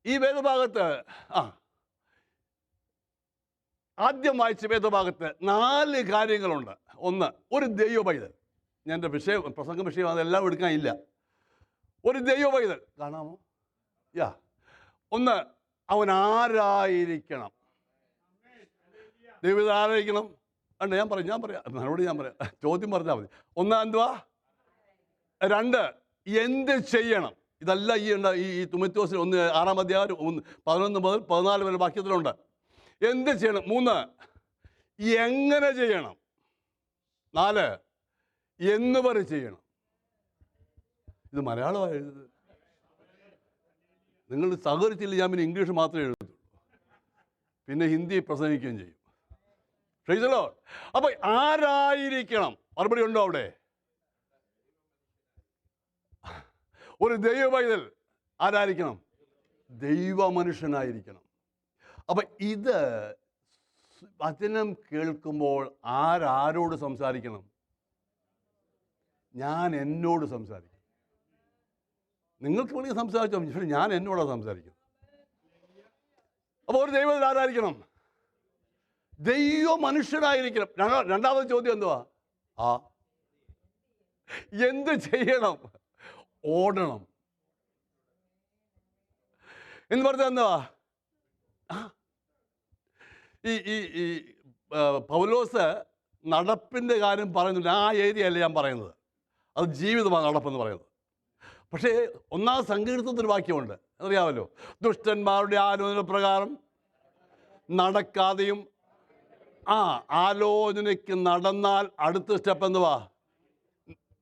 ഈ വേദഭാഗത്ത് ആദ്യം വായിച്ച വേദഭാഗത്ത് 4 കാര്യങ്ങളുണ്ട്. ഒന്ന്, ഒരു ദൈവ പൈതൽ. ഞാൻ എൻ്റെ പ്രസംഗ വിഷയം അതെല്ലാം എടുക്കാനില്ല. ഒരു ദൈവ പൈതൽ കാണാമോ? ഒന്ന്, അവൻ ആരായിരിക്കണം? ദൈവം ആരായിരിക്കണം? അല്ല, ഞാൻ പറയാം മറുപടി ഞാൻ പറയാം, ചോദ്യം പറഞ്ഞാൽ മതി. ഒന്ന്, എന്തുവാ? 2, എന്ത് ചെയ്യണം? ഇതല്ല ഈ തിമോത്തിയോസിൽ 6-ാം അധ്യായം 11 മുതൽ 14 വരെ വാക്യത്തിലുണ്ട്. എന്ത് ചെയ്യണം? 3, എങ്ങനെ ചെയ്യണം? 4, എന്ന് വരെ ചെയ്യണം. ഇത് മലയാളമാണ് എഴുതുന്നത്. നിങ്ങൾ സഹകരിച്ചില്ല, ഞാൻ പിന്നെ ഇംഗ്ലീഷ് മാത്രമേ എഴുതുള്ളൂ, പിന്നെ ഹിന്ദി പ്രസംഗിക്കുകയും ചെയ്യും. Price the Lord. അപ്പൊ ആരായിരിക്കണം? മറുപടി ഉണ്ടോ അവിടെ? ഒരു ദൈവ പൈതൽ ആരായിരിക്കണം? ദൈവ മനുഷ്യനായിരിക്കണം. അപ്പം ഇത് വചനം കേൾക്കുമ്പോൾ ആരോട് സംസാരിക്കണം? ഞാൻ എന്നോട് സംസാരിക്കും. നിങ്ങൾക്ക് വേണമെങ്കിൽ സംസാരിച്ചോ, പക്ഷേ ഞാൻ എന്നോടാണ് സംസാരിക്കുന്നത്. അപ്പോൾ ഒരു ദൈവത്തിൽ ആരായിരിക്കണം? ദൈവ മനുഷ്യനായിരിക്കണം. രണ്ടാമത്തെ ചോദ്യം എന്തുവാ? എന്ത് ചെയ്യണം? ഓടണം എന്ന് പറഞ്ഞാൽ എന്തുവാ? ഈ പൗലോസ് നടപ്പിൻ്റെ കാര്യം പറയുന്നില്ല. ആ ഏരിയ അല്ല ഞാൻ പറയുന്നത്, അത് ജീവിതമാണ് നടപ്പെന്ന് പറയുന്നത്. പക്ഷേ ഒന്നാം സങ്കീർത്തനത്തിൽ വാക്യമുണ്ട്, അറിയാമല്ലോ, ദുഷ്ടന്മാരുടെ ആലോചന പ്രകാരം നടക്കാതെയും ആലോചനയ്ക്ക് നടന്നാൽ അടുത്ത സ്റ്റെപ്പ് എന്തുവാ?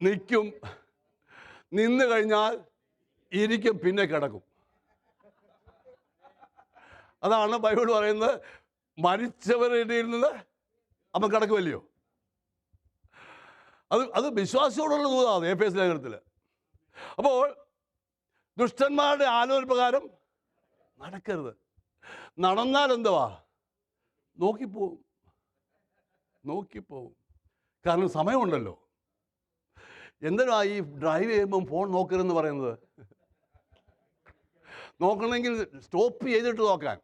നിൽക്കും, നിന്ന് കഴിഞ്ഞാൽ ഇരിക്കും, പിന്നെ കിടക്കും. അതാണ് ബൈബിൾ പറയുന്നത്. മരിച്ചവരുടെ ഇടയിൽ നിന്ന് അവൻ കിടക്കുമല്ലയോ? അത് വിശ്വാസത്തോടുള്ള ദൂതാണ് എഫേസ്യ ലേഖനത്തിൽ. അപ്പോൾ ദുഷ്ടന്മാരുടെ ആലോചന പ്രകാരം നടക്കരുത്. നടന്നാൽ എന്തുവാ? നോക്കിപ്പോവും. കാരണം സമയമുണ്ടല്ലോ. എന്തിനാ ഈ ഡ്രൈവ് ചെയ്യുമ്പം ഫോൺ നോക്കരുതെന്ന് പറയുന്നത്? നോക്കണമെങ്കിൽ സ്റ്റോപ്പ് ചെയ്തിട്ട് നോക്കാൻ.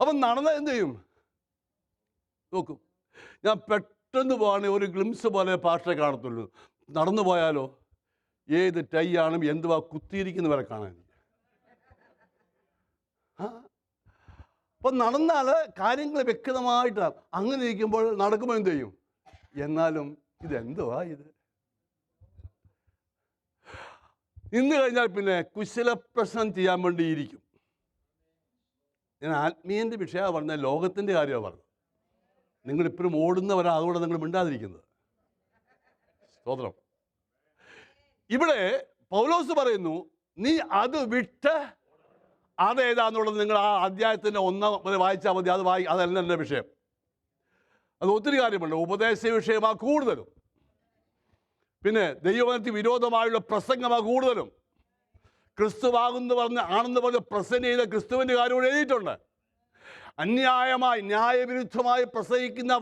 അപ്പം നടന്നാൽ എന്ത് ചെയ്യും? നോക്കും. ഞാൻ പെട്ടെന്ന് പോവാണെങ്കിൽ ഒരു ഗ്ലിംസ് പോലെ പാസ്റ്ററെ കാണത്തുള്ളൂ. നടന്നു പോയാലോ ഏത് ടൈ ആണ് എന്തുവാ കുത്തിയിരിക്കുന്ന വരെ കാണാൻ. അപ്പം നടന്നാൽ കാര്യങ്ങൾ വ്യക്തമായിട്ട് അങ്ങനെ ഇരിക്കുമ്പോൾ നടക്കുമ്പോൾ എന്ത് ചെയ്യും? എന്നാലും ഇതെന്തുവാ ഇത്? നിന്ന് കഴിഞ്ഞാൽ പിന്നെ കുശലപ്രശ്നം ചെയ്യാൻ വേണ്ടി ഇരിക്കും. ഞാൻ ആത്മീയൻ്റെ വിഷയമാണ് പറഞ്ഞത്, ലോകത്തിൻ്റെ കാര്യമാണ് പറഞ്ഞത്. നിങ്ങളിപ്പോഴും ഓടുന്നവരാ, അതുകൊണ്ട് നിങ്ങൾ മിണ്ടാതിരിക്കുന്നത്. സ്തോത്രം. ഇവിടെ പൗലോസ് പറയുന്നു, നീ അത് വിട്ട് അതേതാന്നുള്ളത് നിങ്ങൾ ആ അധ്യായത്തിൻ്റെ 1 വായിച്ചാൽ മതി. അതല്ല എൻ്റെ വിഷയം. അത് ഒത്തിരി കാര്യമുണ്ട്. ഉപദേശ വിഷയമാണ് കൂടുതലും, പിന്നെ ദൈവവചനത്തിന് വിരോധമായുള്ള പ്രസംഗമാണ് കൂടുതലും. ക്രിസ്തുവാകുന്നു ആണെന്ന് പറഞ്ഞ് പ്രസന്റ് ചെയ്ത ക്രിസ്തുവിൻ്റെ കാര്യം കൂടെ എഴുതിയിട്ടുണ്ട്. അന്യായമായി ന്യായവിരുദ്ധമായി പ്രസംഗിക്കുന്ന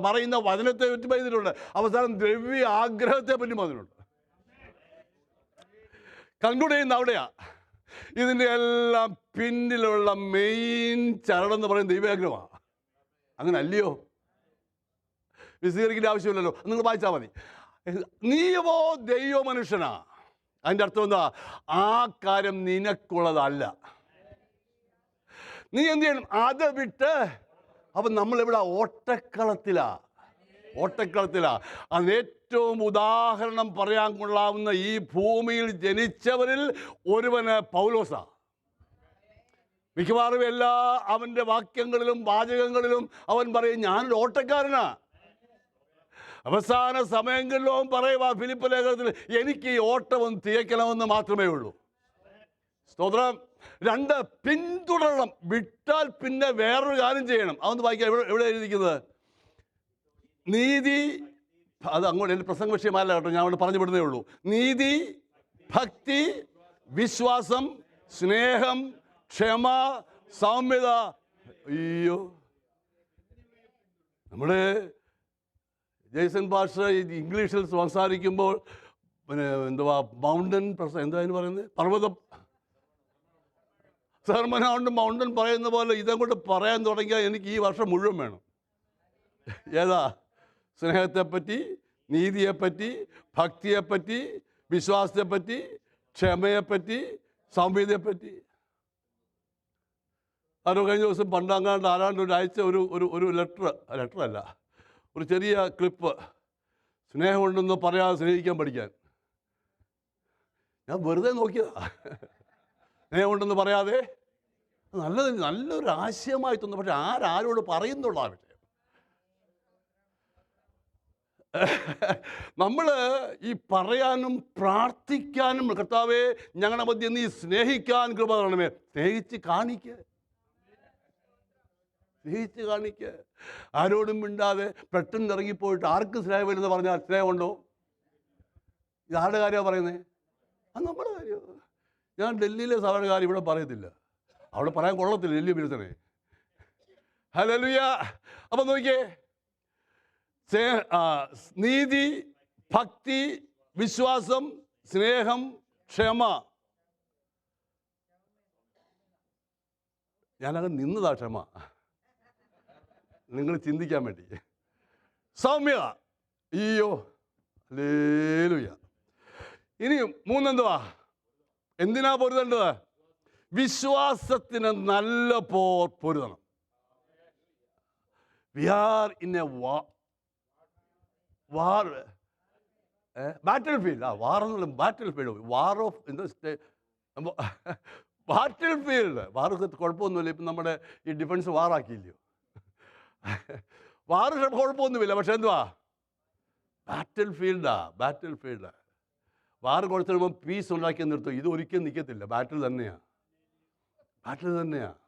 പറയുന്ന വചനത്തെ പറ്റി പറഞ്ഞിട്ടുണ്ട്. അവസാനം ദ്രവ്യ ആഗ്രഹത്തെ പറ്റി പറഞ്ഞിട്ടുണ്ട്. കൺക്ലൂഡ് ചെയ്യുന്ന അവിടെയാ. ഇതിൻ്റെ എല്ലാം പിന്നിലുള്ള മെയിൻ ചരടെന്ന് പറയുന്നത് ദൈവാഗ്രഹമാണ്. അങ്ങനെ അല്ലയോ? വിശദീകരിക്കേണ്ട ആവശ്യമില്ലല്ലോ, നിങ്ങൾ വായിച്ചാൽ മതി. നീയോ ദൈവ മനുഷ്യനാ. അതിൻ്റെ അർത്ഥം എന്താ? ആ കാര്യം നിനക്കുള്ളതല്ല. നീ എന്ത് ചെയ്യണം? അത് വിട്ട്. അപ്പം നമ്മളിവിടെ ഓട്ടക്കളത്തിലാ. അതിന് ഏറ്റവും ഉദാഹരണം പറയാൻ കൊള്ളാവുന്ന ഈ ഭൂമിയിൽ ജനിച്ചവരിൽ ഒരുവന് പൗലോസാ. മിക്കവാറും എല്ലാ അവൻ്റെ വാക്യങ്ങളിലും വാചകങ്ങളിലും അവൻ പറയും, ഞാനൊരു ഓട്ടക്കാരനാ. അവസാന സമയങ്ങളിലും അവൻ പറയുക ഫിലിപ്പ് ലേഖനത്തിൽ, എനിക്ക് ഈ ഓട്ടം തികയ്ക്കണമെന്ന് മാത്രമേ ഉള്ളൂ. സ്തോത്രം. 2, പിന്തുടരണം. വിട്ടാൽ പിന്നെ വേറൊരു കാര്യം ചെയ്യണം. അതൊന്ന് വായിക്കാം. എവിടെ എഴുതിയിരിക്കുന്നത്? നീതി, അത് അങ്ങോട്ട് എൻ്റെ പ്രസംഗ വിഷയമല്ല കേട്ടോ, ഞാൻ അവിടെ പറഞ്ഞു വിടുന്നേ ഉള്ളൂ. നീതി, ഭക്തി, വിശ്വാസം, സ്നേഹം, ക്ഷമ, സൗമ്യത. അയ്യോ, നമ്മുടെ ജയ്സൺ ഭാഷ ഇംഗ്ലീഷിൽ സംസാരിക്കുമ്പോൾ പിന്നെ എന്തുവാ മൗണ്ടൻ എന്താ അതിന് പറയുന്നത്? പർവ്വതം സർമനാണ്ട് മൗണ്ടൻ പറയുന്ന പോലെ ഇതങ്ങോട്ട് പറയാൻ തുടങ്ങിയാൽ എനിക്ക് ഈ വർഷം മുഴുവൻ വേണം. ഏതാ? സ്നേഹത്തെപ്പറ്റി, നീതിയെപ്പറ്റി, ഭക്തിയെപ്പറ്റി, വിശ്വാസത്തെപ്പറ്റി, ക്ഷമയെപ്പറ്റി, സൗമ്യതയെപ്പറ്റി. ആരോ കഴിഞ്ഞ ദിവസം പണ്ടാങ്ങാണ്ട് അയച്ച ഒരു ലെറ്ററല്ല, ഒരു ചെറിയ ക്ലിപ്പ്. സ്നേഹമുണ്ടെന്ന് പറയാതെ സ്നേഹിക്കാൻ പഠിക്കാൻ. ഞാൻ വെറുതെ നോക്കിയതാ. സ്നേഹമുണ്ടെന്ന് പറയാതെ നല്ലൊരു ആശയമായി തോന്നുന്നു. പക്ഷെ ആരോട് പറയുന്നുള്ള ആ വിഷയം. നമ്മൾ ഈ പറയാനും പ്രാർത്ഥിക്കാനും, കർത്താവേ ഞങ്ങളുടെ മധ്യം നീ സ്നേഹിക്കാൻ കൃപ തരണമേ. സ്നേഹിച്ച് കാണിക്കുക. ആരോടും മിണ്ടാതെ പെട്ടെന്ന് ഇറങ്ങിപ്പോയിട്ട് ആർക്ക് സ്നേഹമില്ലെന്ന് പറഞ്ഞാൽ സ്നേഹമുണ്ടോ? ഇത് ആരുടെ കാര്യമാണ് പറയുന്നത്? അത് നമ്മുടെ കാര്യമാണ്. ഞാൻ ഡൽഹിയിലെ സഭയുടെ കാര്യം ഇവിടെ പറയത്തില്ല. അവിടെ പറയാൻ കൊള്ളത്തില്ല, ഡൽഹി വിരുദ്ധനെ. ഹല്ലേലൂയ. അപ്പം നോക്കിയേ, നീതി, ഭക്തി, വിശ്വാസം, സ്നേഹം, ക്ഷമ. ഞാനങ്ങ് നിന്നതാ ക്ഷമ, നിങ്ങൾ ചിന്തിക്കാൻ വേണ്ടി. സൗമ്യത, അയ്യോ ഹല്ലേലൂയ. ഇനി മൂന്നെന്തുവാ? എന്തിനാ പൊരുതേണ്ടത്? വിശ്വാസത്തിന് നല്ല പൊരുതണം. We are in a war battle field. War എന്നുള്ള battle field, war of battle field. വാറൊക്കെ കുഴപ്പമൊന്നുമില്ല, ഇപ്പം നമ്മുടെ ഈ ഡിഫൻസ് വാറാക്കിയില്ലയോ? വാറ് കുഴപ്പമൊന്നുമില്ല, പക്ഷെ എന്തുവാ? ബാറ്റിൽ ഫീൽഡാ, ബാറ്റിൽ ഫീൽഡ്. വാറ് കൊടുത്തു കഴിയുമ്പോൾ പീസ് ഉണ്ടാക്കി നിർത്തും. ഇത് ഒരിക്കലും നിൽക്കത്തില്ല, ബാറ്റിൽ തന്നെയാണ്, ബാറ്റിൽ തന്നെയാണ്.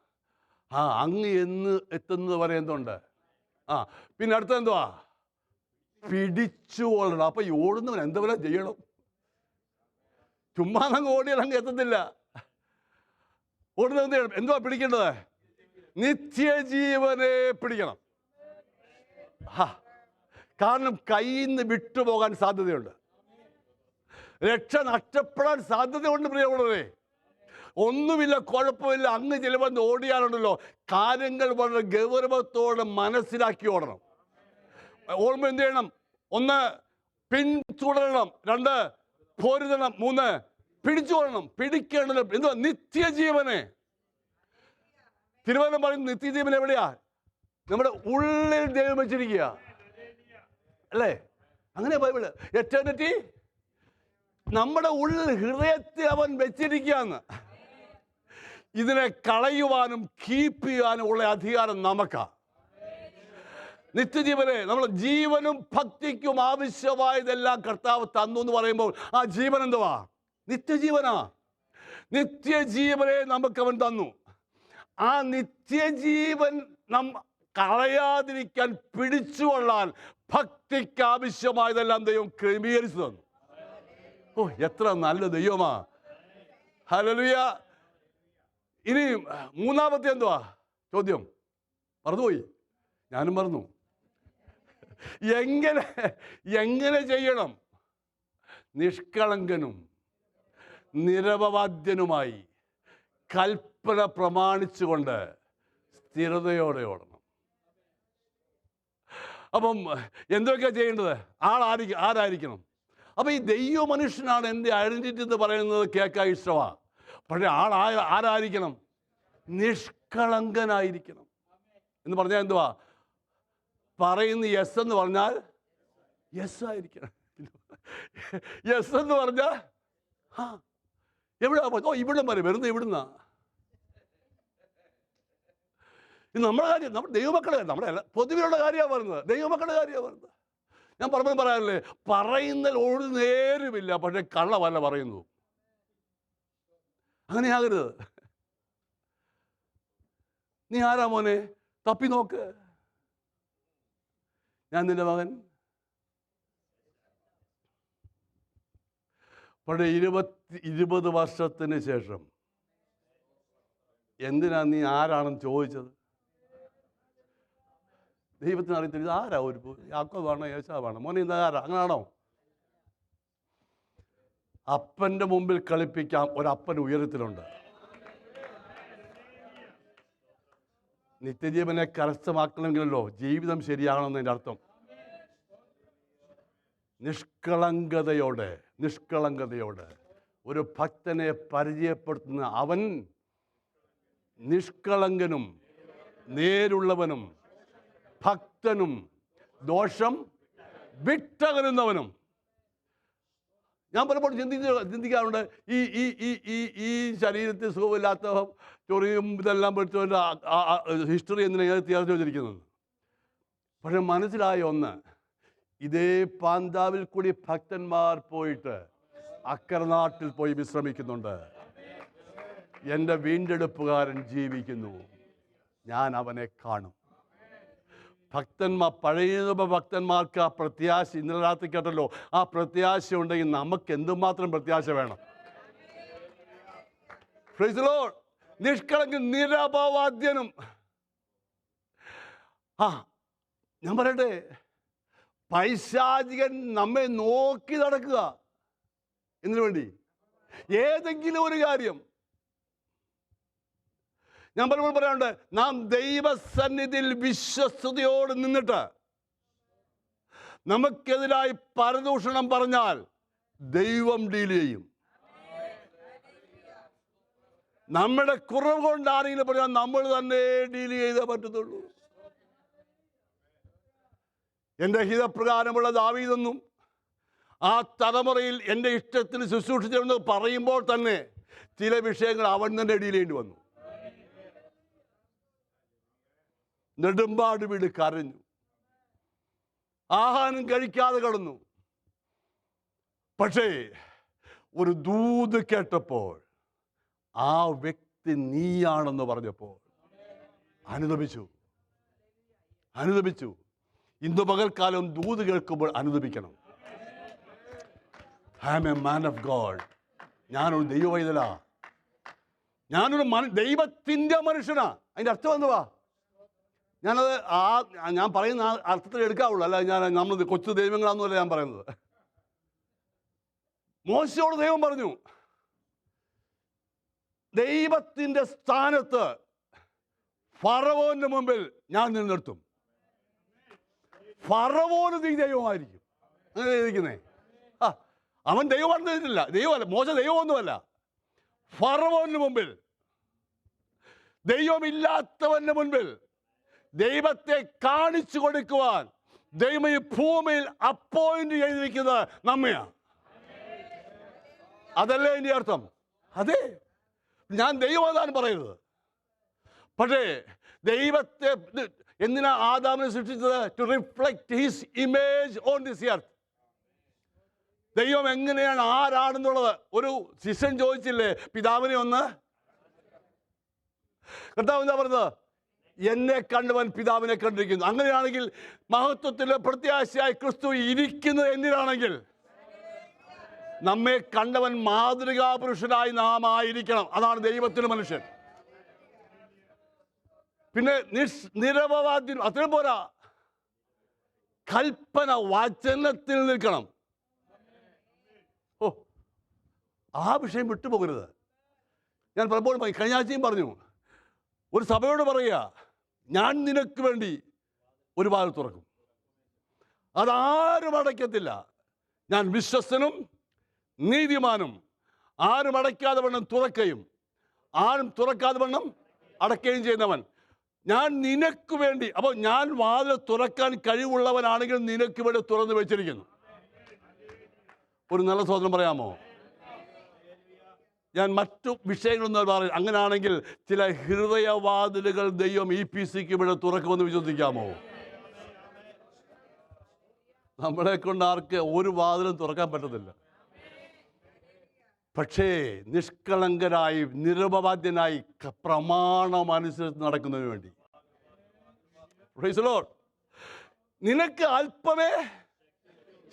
അങ്ങ് എന്ന് എത്തുന്നത് വരെ എന്തുണ്ട്? പിന്നെ അടുത്ത എന്തുവാ? പിടിച്ചു കൊള്ളണം. അപ്പൊ ഈ ഓടുന്നവൻ എന്തെങ്കിലും ചെയ്യണം. ചുമ്മാ അങ്ങ് ഓടിയാൽ അങ്ങ് എത്തത്തില്ല. ഓടുന്നത് എന്ത് ചെയ്യണം? എന്തുവാ പിടിക്കേണ്ടത്? നിത്യജീവനെ പിടിക്കണം. കാരണം കയ്യിൽ നിന്ന് വിട്ടുപോകാൻ സാധ്യതയുണ്ട്, രക്ഷ നഷ്ടപ്പെടാൻ സാധ്യതയുണ്ട്. പ്രിയമുള്ളവരെ, ഒന്നുമില്ല, കുഴപ്പമില്ല, അങ്ങ് ചിലപ്പോൾ ഓടിയാലുണ്ടല്ലോ കാര്യങ്ങൾ വളരെ ഗൗരവത്തോടെ മനസ്സിലാക്കി ഓടണം. ഓടുമ്പോൾ എന്ത് ചെയ്യണം? 1 പിന്തുടരണം, 2 പൊരുതണം, 3 പിടിച്ചുകൊള്ളണം. പിടിക്കേണ്ടത് എന്തുവാ? നിത്യജീവനെ. തിരുവചനം പറയുന്നത് നിത്യജീവൻ എവിടെയാ? നമ്മുടെ ഉള്ളിൽ ദൈവം വെച്ചിരിക്കുക, അല്ലേ? അങ്ങനെ ബൈബിള്. എറ്റർണിറ്റി നമ്മുടെ ഉള്ളിൽ, ഹൃദയത്തിൽ അവൻ വെച്ചിരിക്കുകയെന്ന്. ഇതിനെ കളയുവാനും കീപ്പ് ചെയ്യാനും ഉള്ള അധികാരം നമുക്കാ. നിത്യജീവനെ, നമ്മൾ ജീവനും ഭക്തിക്കും ആവശ്യമായതെല്ലാം കർത്താവ് തന്നു എന്ന് പറയുമ്പോൾ ആ ജീവൻ എന്തുവാ? നിത്യജീവനാ. നിത്യജീവനെ നമുക്ക് അവൻ തന്നു. ആ നിത്യജീവൻ കളയാതിരിക്കാൻ, പിടിച്ചുകൊള്ളാൻ ഭക്തിക്ക് ആവശ്യമായതെല്ലാം ദൈവം ക്രമീകരിച്ചു തന്നു. എത്ര നല്ല ദൈവമാ! ഹല്ലേലൂയ. ഇനി മൂന്നാമത്തെ എന്തുവാ ചോദ്യം? മറന്നുപോയി, ഞാനും മറന്നു. എങ്ങനെ ചെയ്യണം? നിഷ്കളങ്കനും നിരപവാദ്യനുമായി കൽപ്പന പ്രമാണിച്ചുകൊണ്ട് സ്ഥിരതയോടെ ഓടണം. അപ്പം എന്തൊക്കെയാ ചെയ്യേണ്ടത്? ആരായിരിക്കണം? അപ്പം ഈ ദൈവ മനുഷ്യനാണ് എൻ്റെ ഐഡൻറ്റിറ്റി എന്ന് പറയുന്നത് കേൾക്കാൻ ഇഷ്ടമാണ്. പക്ഷേ ആരായിരിക്കണം? നിഷ്കളങ്കനായിരിക്കണം. എന്ന് പറഞ്ഞാൽ എന്തുവാ? പറയുന്ന യെസ് എന്ന് പറഞ്ഞാൽ യെസ് ആയിരിക്കണം. യെസ് എന്ന് പറഞ്ഞാൽ എവിടെയാ? ഇവിടെ വരെ, വെറുതെ ഇവിടുന്ന. ഇത് നമ്മുടെ കാര്യം, നമ്മുടെ ദൈവമക്കളുടെ കാര്യം, നമ്മുടെ പൊതുവിലുള്ള കാര്യമാണ് പറയുന്നത്, ദൈവമക്കളുടെ കാര്യമാണ് പറയുന്നത്. ഞാൻ പറയാറില്ലേ, പറയുന്നതിൽ ഒരു നേരുമില്ല, പക്ഷെ കള്ളമല്ല പറയുന്നു. അങ്ങനെയാകരുത്. നീ ആരാ മോനെ? തപ്പി നോക്ക്. ഞാൻ നിന്റെ മകൻ. പക്ഷേ 20 വർഷത്തിന് ശേഷം എന്തിനാ നീ ആരാണെന്ന് ചോദിച്ചത്? ദൈവത്തിന് അറിയത്തില്ല. ഇത് ആരാ? ഒരു യാക്കോബാണോ യേശാവാണോ? മോനെ ഇത് ആരാ? അങ്ങനാണോ? അപ്പൻ്റെ മുമ്പിൽ കളിപ്പിക്കാം ഒരപ്പൻ ഉയരത്തിലുണ്ട്. നിത്യജീവനെ കരസ്ഥമാക്കണമെങ്കിലല്ലോ ജീവിതം ശരിയാകണമെന്നതിൻ്റെ അർത്ഥം. നിഷ്കളങ്കതയോടെ ഒരു ഭക്തനെ പരിചയപ്പെടുത്തുന്ന അവൻ നിഷ്കളങ്കനും നേരുള്ളവനും ഭക്തനും ദോഷം വിട്ടകലുന്നവനും. ഞാൻ പലപ്പോഴും ചിന്തിക്കാറുണ്ട്, ഈ ശരീരത്തിൽ സുഖമില്ലാത്ത ചൊറിയും ഇതെല്ലാം പഠിച്ചവൻ്റെ ഹിസ്റ്ററി എന്തിനാണ് തീർച്ച വെച്ചിരിക്കുന്നത്. പക്ഷെ മനസ്സിലായ ഒന്ന്, ഇതേ പാന്താവിൽ കൂടി ഭക്തന്മാർ പോയിട്ട് അക്കരെ നാട്ടിൽ പോയി വിശ്രമിക്കുന്നുണ്ട്. എൻ്റെ വീണ്ടെടുപ്പുകാരൻ ജീവിക്കുന്നു, ഞാൻ അവനെ കാണും. പഴയ ഭക്തന്മാർക്ക് ആ പ്രത്യാശ, ഇന്നലെ രാത്രി കേട്ടല്ലോ, ആ പ്രത്യാശ ഉണ്ടെങ്കിൽ നമുക്ക് എന്തുമാത്രം പ്രത്യാശ വേണം. Praise the lord. നിഷ്കളങ്കൻ നിരപവാദ്യനും. ഞാൻ പറയട്ടെ, പൈശാചികൻ നമ്മെ നോക്കി നടക്കുക. എന്തിനു വേണ്ടി? ഏതെങ്കിലും ഒരു കാര്യം. ഞാൻ പലപ്പോഴും പറയാറുണ്ട്, നാം ദൈവസന്നിധിയിൽ വിശ്വസ്തയോട് നിന്നിട്ട് നമുക്കെതിരായി പരദൂഷണം പറഞ്ഞാൽ ദൈവം ഡീൽ ചെയ്യും. നമ്മുടെ കുറവ് കൊണ്ട് ആരെങ്കിലും പറഞ്ഞാൽ നമ്മൾ തന്നെ ഡീൽ ചെയ്തേ പറ്റത്തുള്ളൂ. എൻ്റെ ഹിതപ്രകാരമുള്ള ദാവീദെന്നും ആ തലമുറയിൽ എൻ്റെ ഇഷ്ടത്തിന് ശുശ്രൂഷിച്ചിരുന്നു പറയുമ്പോൾ തന്നെ ചില വിഷയങ്ങൾ അവൻ തന്നെ ഡീൽ ചെയ്യേണ്ടി വന്നു. നെടുമ്പാട് വീട് കരഞ്ഞു, ആഹാരം കഴിക്കാതെ കിടന്നു. പക്ഷേ ഒരു ദൂത് കേട്ടപ്പോൾ ആ വ്യക്തി നീയാണെന്ന് പറഞ്ഞപ്പോൾ അനുതപിച്ചു. ഇന്ന് പകൽക്കാലം ദൂത് കേൾക്കുമ്പോൾ അനുതപിക്കണം. I am a man of God. ഞാനൊരു ദൈവവൈതലാ, ഞാനൊരു ദൈവത്തിൻ്റെ മനുഷ്യനാ. അതിൻ്റെ അർത്ഥം എന്തുവാ? ഞാൻ പറയുന്ന അർത്ഥത്തിൽ എടുക്കാവുള്ളൂ, അല്ല നമ്മൾ കൊച്ചു ദൈവങ്ങളാണെന്നല്ല ഞാൻ പറയുന്നത്. മോശയോട് ദൈവം പറഞ്ഞു, ദൈവത്തിൻ്റെ സ്ഥാനത്ത് ഫറവോന്റെ മുമ്പിൽ ഞാൻ നിന്നെടുത്തും. ഫറവോന് നീ ദൈവമായിരിക്കും. അങ്ങനെ ഇരിക്കുന്നേ. അവൻ ദൈവമാണെന്നില്ല, ദൈവമല്ല, മോശ ദൈവമൊന്നുമല്ല. ഫറവോന് മുമ്പിൽ, ദൈവമില്ലാത്തവന്റെ മുൻപിൽ ദൈവത്തെ കാണിച്ചു കൊടുക്കുവാൻ ദൈവം ഈ ഭൂമിയിൽ അപ്പോയിന്റ് ചെയ്തിരിക്കുന്നത് നമ്മയാണ്. അതല്ലേ എൻ്റെ അർത്ഥം? അതെ, ഞാൻ ദൈവമാണെന്നാണ് പറയുന്നത്. പക്ഷേ ദൈവത്തെ എന്തിനാ ആദാമിനെ സൃഷ്ടിച്ചത്? To reflect his image on this earth. ദൈവം എങ്ങനെയാണ്, ആരാണെന്നുള്ളത് ഒരു ശിഷ്യൻ ചോദിച്ചില്ലേ പിതാവിനെ ഒന്ന്? കർത്താവ് എന്താ പറഞ്ഞത്? എന്നെ കണ്ടവൻ പിതാവിനെ കണ്ടിരിക്കുന്നു. അങ്ങനെയാണെങ്കിൽ മഹത്വത്തിലെ പ്രത്യാശയായി ക്രിസ്തു ഇരിക്കുന്നത് എന്തിനാണെങ്കിൽ നമ്മെ കണ്ടവൻ മാതൃകാ പുരുഷനായി നാം ആയിരിക്കണം. അതാണ് ദൈവത്തിന് മനുഷ്യൻ. പിന്നെ നിരപവാദ്യം അത്രയും പോരാ, കൽപ്പന വചനത്തിൽ നിൽക്കണം. ആ വിഷയം വിട്ടുപോകരുത്. ഞാൻ പലപ്പോഴും കഴിഞ്ഞ ആഴ്ചയും പറഞ്ഞു, ഒരു സഭയോട് പറയുക, ഞാൻ നിനക്ക് വേണ്ടി ഒരു വാതിൽ തുറക്കും, അതാരും അടയ്ക്കത്തില്ല. ഞാൻ വിശ്വസ്തനും നീതിമാനും, ആരും അടയ്ക്കാതെ വണ്ണം തുറക്കുകയും ആരും തുറക്കാതെ വണ്ണം അടയ്ക്കുകയും ചെയ്യുന്നവൻ. ഞാൻ നിനക്ക് വേണ്ടി, അപ്പോൾ ഞാൻ വാതിൽ തുറക്കാൻ കഴിവുള്ളവനാണെങ്കിൽ നിനക്ക് വേണ്ടി തുറന്നു വെച്ചിരിക്കുന്നു. ഒരു നല്ല സ്വതന്ത്രം പറയാമോ? ഞാൻ മറ്റു വിഷയങ്ങളൊന്നും പറയും. അങ്ങനെയാണെങ്കിൽ ചില ഹൃദയവാതിലുകൾ ദൈവം EPCക്ക് ഇവിടെ തുറക്കുമെന്ന് വിശ്വസിക്കാമോ? നമ്മളെ കൊണ്ട് ആർക്ക് ഒരു വാതിലും തുറക്കാൻ പറ്റത്തില്ല. പക്ഷേ നിഷ്കളങ്കരായി നിരപവാദ്യനായി പ്രമാണമനുസരിച്ച് നടക്കുന്നതിന് വേണ്ടി, പ്രൈസ് ദി ലോർഡ്, നിനക്ക് അല്പമേ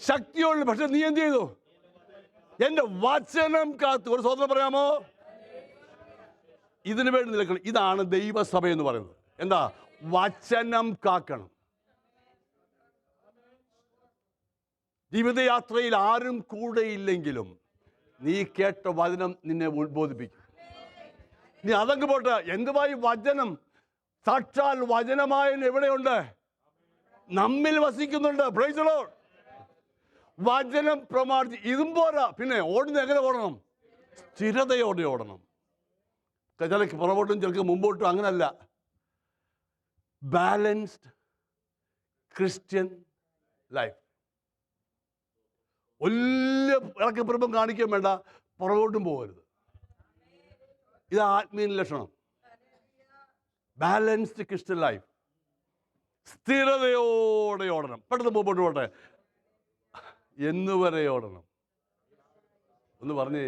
ശക്തിയുള്ളൂ. പക്ഷെ നീ എന്ത് ചെയ്തു? എൻ്റെ വചനം കാത്തു. ഒരു സ്വതന്ത്രം പറയാമോ? ഇതിനു വേണ്ടി നിൽക്കണം. ഇതാണ് ദൈവസഭ എന്ന് പറയുന്നത്. എന്താ? വചനം കാക്കണം. ജീവിതയാത്രയിൽ ആരും കൂടെയില്ലെങ്കിലും നീ കേട്ട വചനം നിന്നെ ഉത്ബോധിപ്പിക്കും. നീ അതങ്ങ് പോട്ടെ, എന്തുവായി വചനം? സാക്ഷാൽ വചനമായ എവിടെയുണ്ട്? നമ്മിൽ വസിക്കുന്നുണ്ട്. Price the Lord. വചനം പ്രമാണിച്ച് ഇതും പോരാ. പിന്നെ ഓടുന്ന എങ്ങനെ ഓടണം? സ്ഥിരതയോടെ ഓടണം. ചിലക്ക് പുറകോട്ടും ചിലക്ക് മുമ്പോട്ടും. അങ്ങനല്ല. Balanced Christian life. വലിയ ഇളക്കപ്പുറപ്പം കാണിക്കാൻ വേണ്ട, പുറകോട്ടും പോകരുത്. ഇത് ആത്മീയ ലക്ഷണം. Balanced Christian life. സ്ഥിരതയോടെ ഓടണം. പെട്ടെന്ന് മുമ്പോട്ട് പോട്ടെ. എന്നുവരെ ഓടണം? ഒന്ന് പറഞ്ഞേ.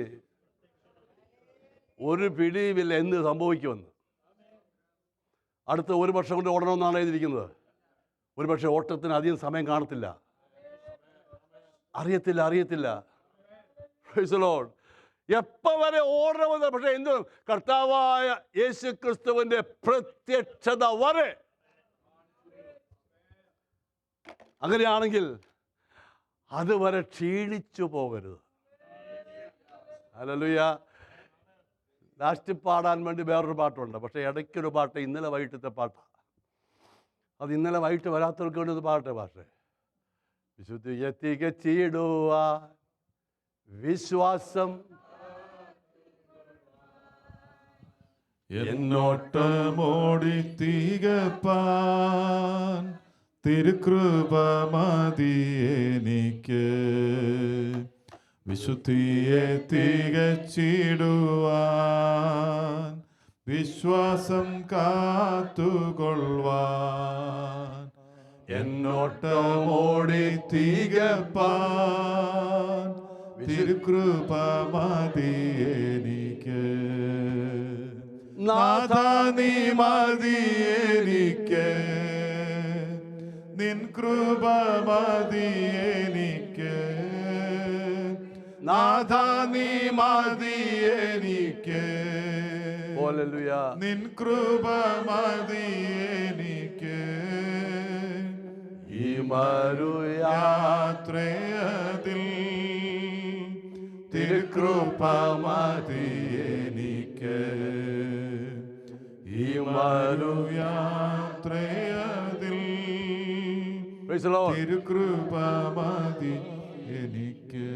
ഒരു പിടിയുമില്ല എന്ന് സംഭവിക്കുമെന്ന്. അടുത്ത ഒരു വർഷം കൊണ്ട് ഓടണമെന്നാണ് എഴുതിയിരിക്കുന്നത്. ഒരു പക്ഷേ ഓട്ടത്തിന് അധികം സമയം കാണത്തില്ല. അറിയത്തില്ല. Price the Lord. എപ്പോൾ വരെ ഓടണമെന്ന്? പക്ഷേ എന്ത്? കർത്താവായ യേശു ക്രിസ്തുവിൻ്റെ പ്രത്യക്ഷത വരെ. അങ്ങനെയാണെങ്കിൽ അതുവരെ ക്ഷീണിച്ചു പോകരുത്. ഹല്ലേലൂയ. ലാസ്റ്റ് പാടാൻ വേണ്ടി വേറൊരു പാട്ടുണ്ട്, പക്ഷേ ഇടയ്ക്കൊരു പാട്ട് ഇന്നലെ വൈകിട്ടത്തെ പാട്ടാണ്. അത് ഇന്നലെ വൈകിട്ട് വരാത്തവർക്ക് വേണ്ടി ഒന്ന് പാട്ടെ പാട്ട്. വിശുദ്ധിയെ തികച്ചിടുവാൻ വിശ്വാസം എന്നോട്ടമോടി തികപ്പാൻ തിരുകൃപ മതി എനിക്ക്. വിശുദ്ധിയെ തികച്ചിടുവാൻ വിശ്വാസം കാത്തുകൊള്ളുവാൻ എന്നോട്ടമോടി തികപ്പാൻ തിരുകൃപ മതി എനിക്ക്. നാഥാ നീ മതി എനിക്ക്, നിൻ കൃപ മതി എനിക്ക്. നാഥാ നീ മതി എനിക്ക്, ഹല്ലേലൂയ. നിൻ കൃപ മതി എനിക്ക്. ഈ മരുയാ യാത്രയതിൽ തിരുകൃപ മതി എനിക്ക്. ഈ മരുയാത്രയതിൽ Praise the Lord. തിരുകൃപ മതി എനിക്ക്.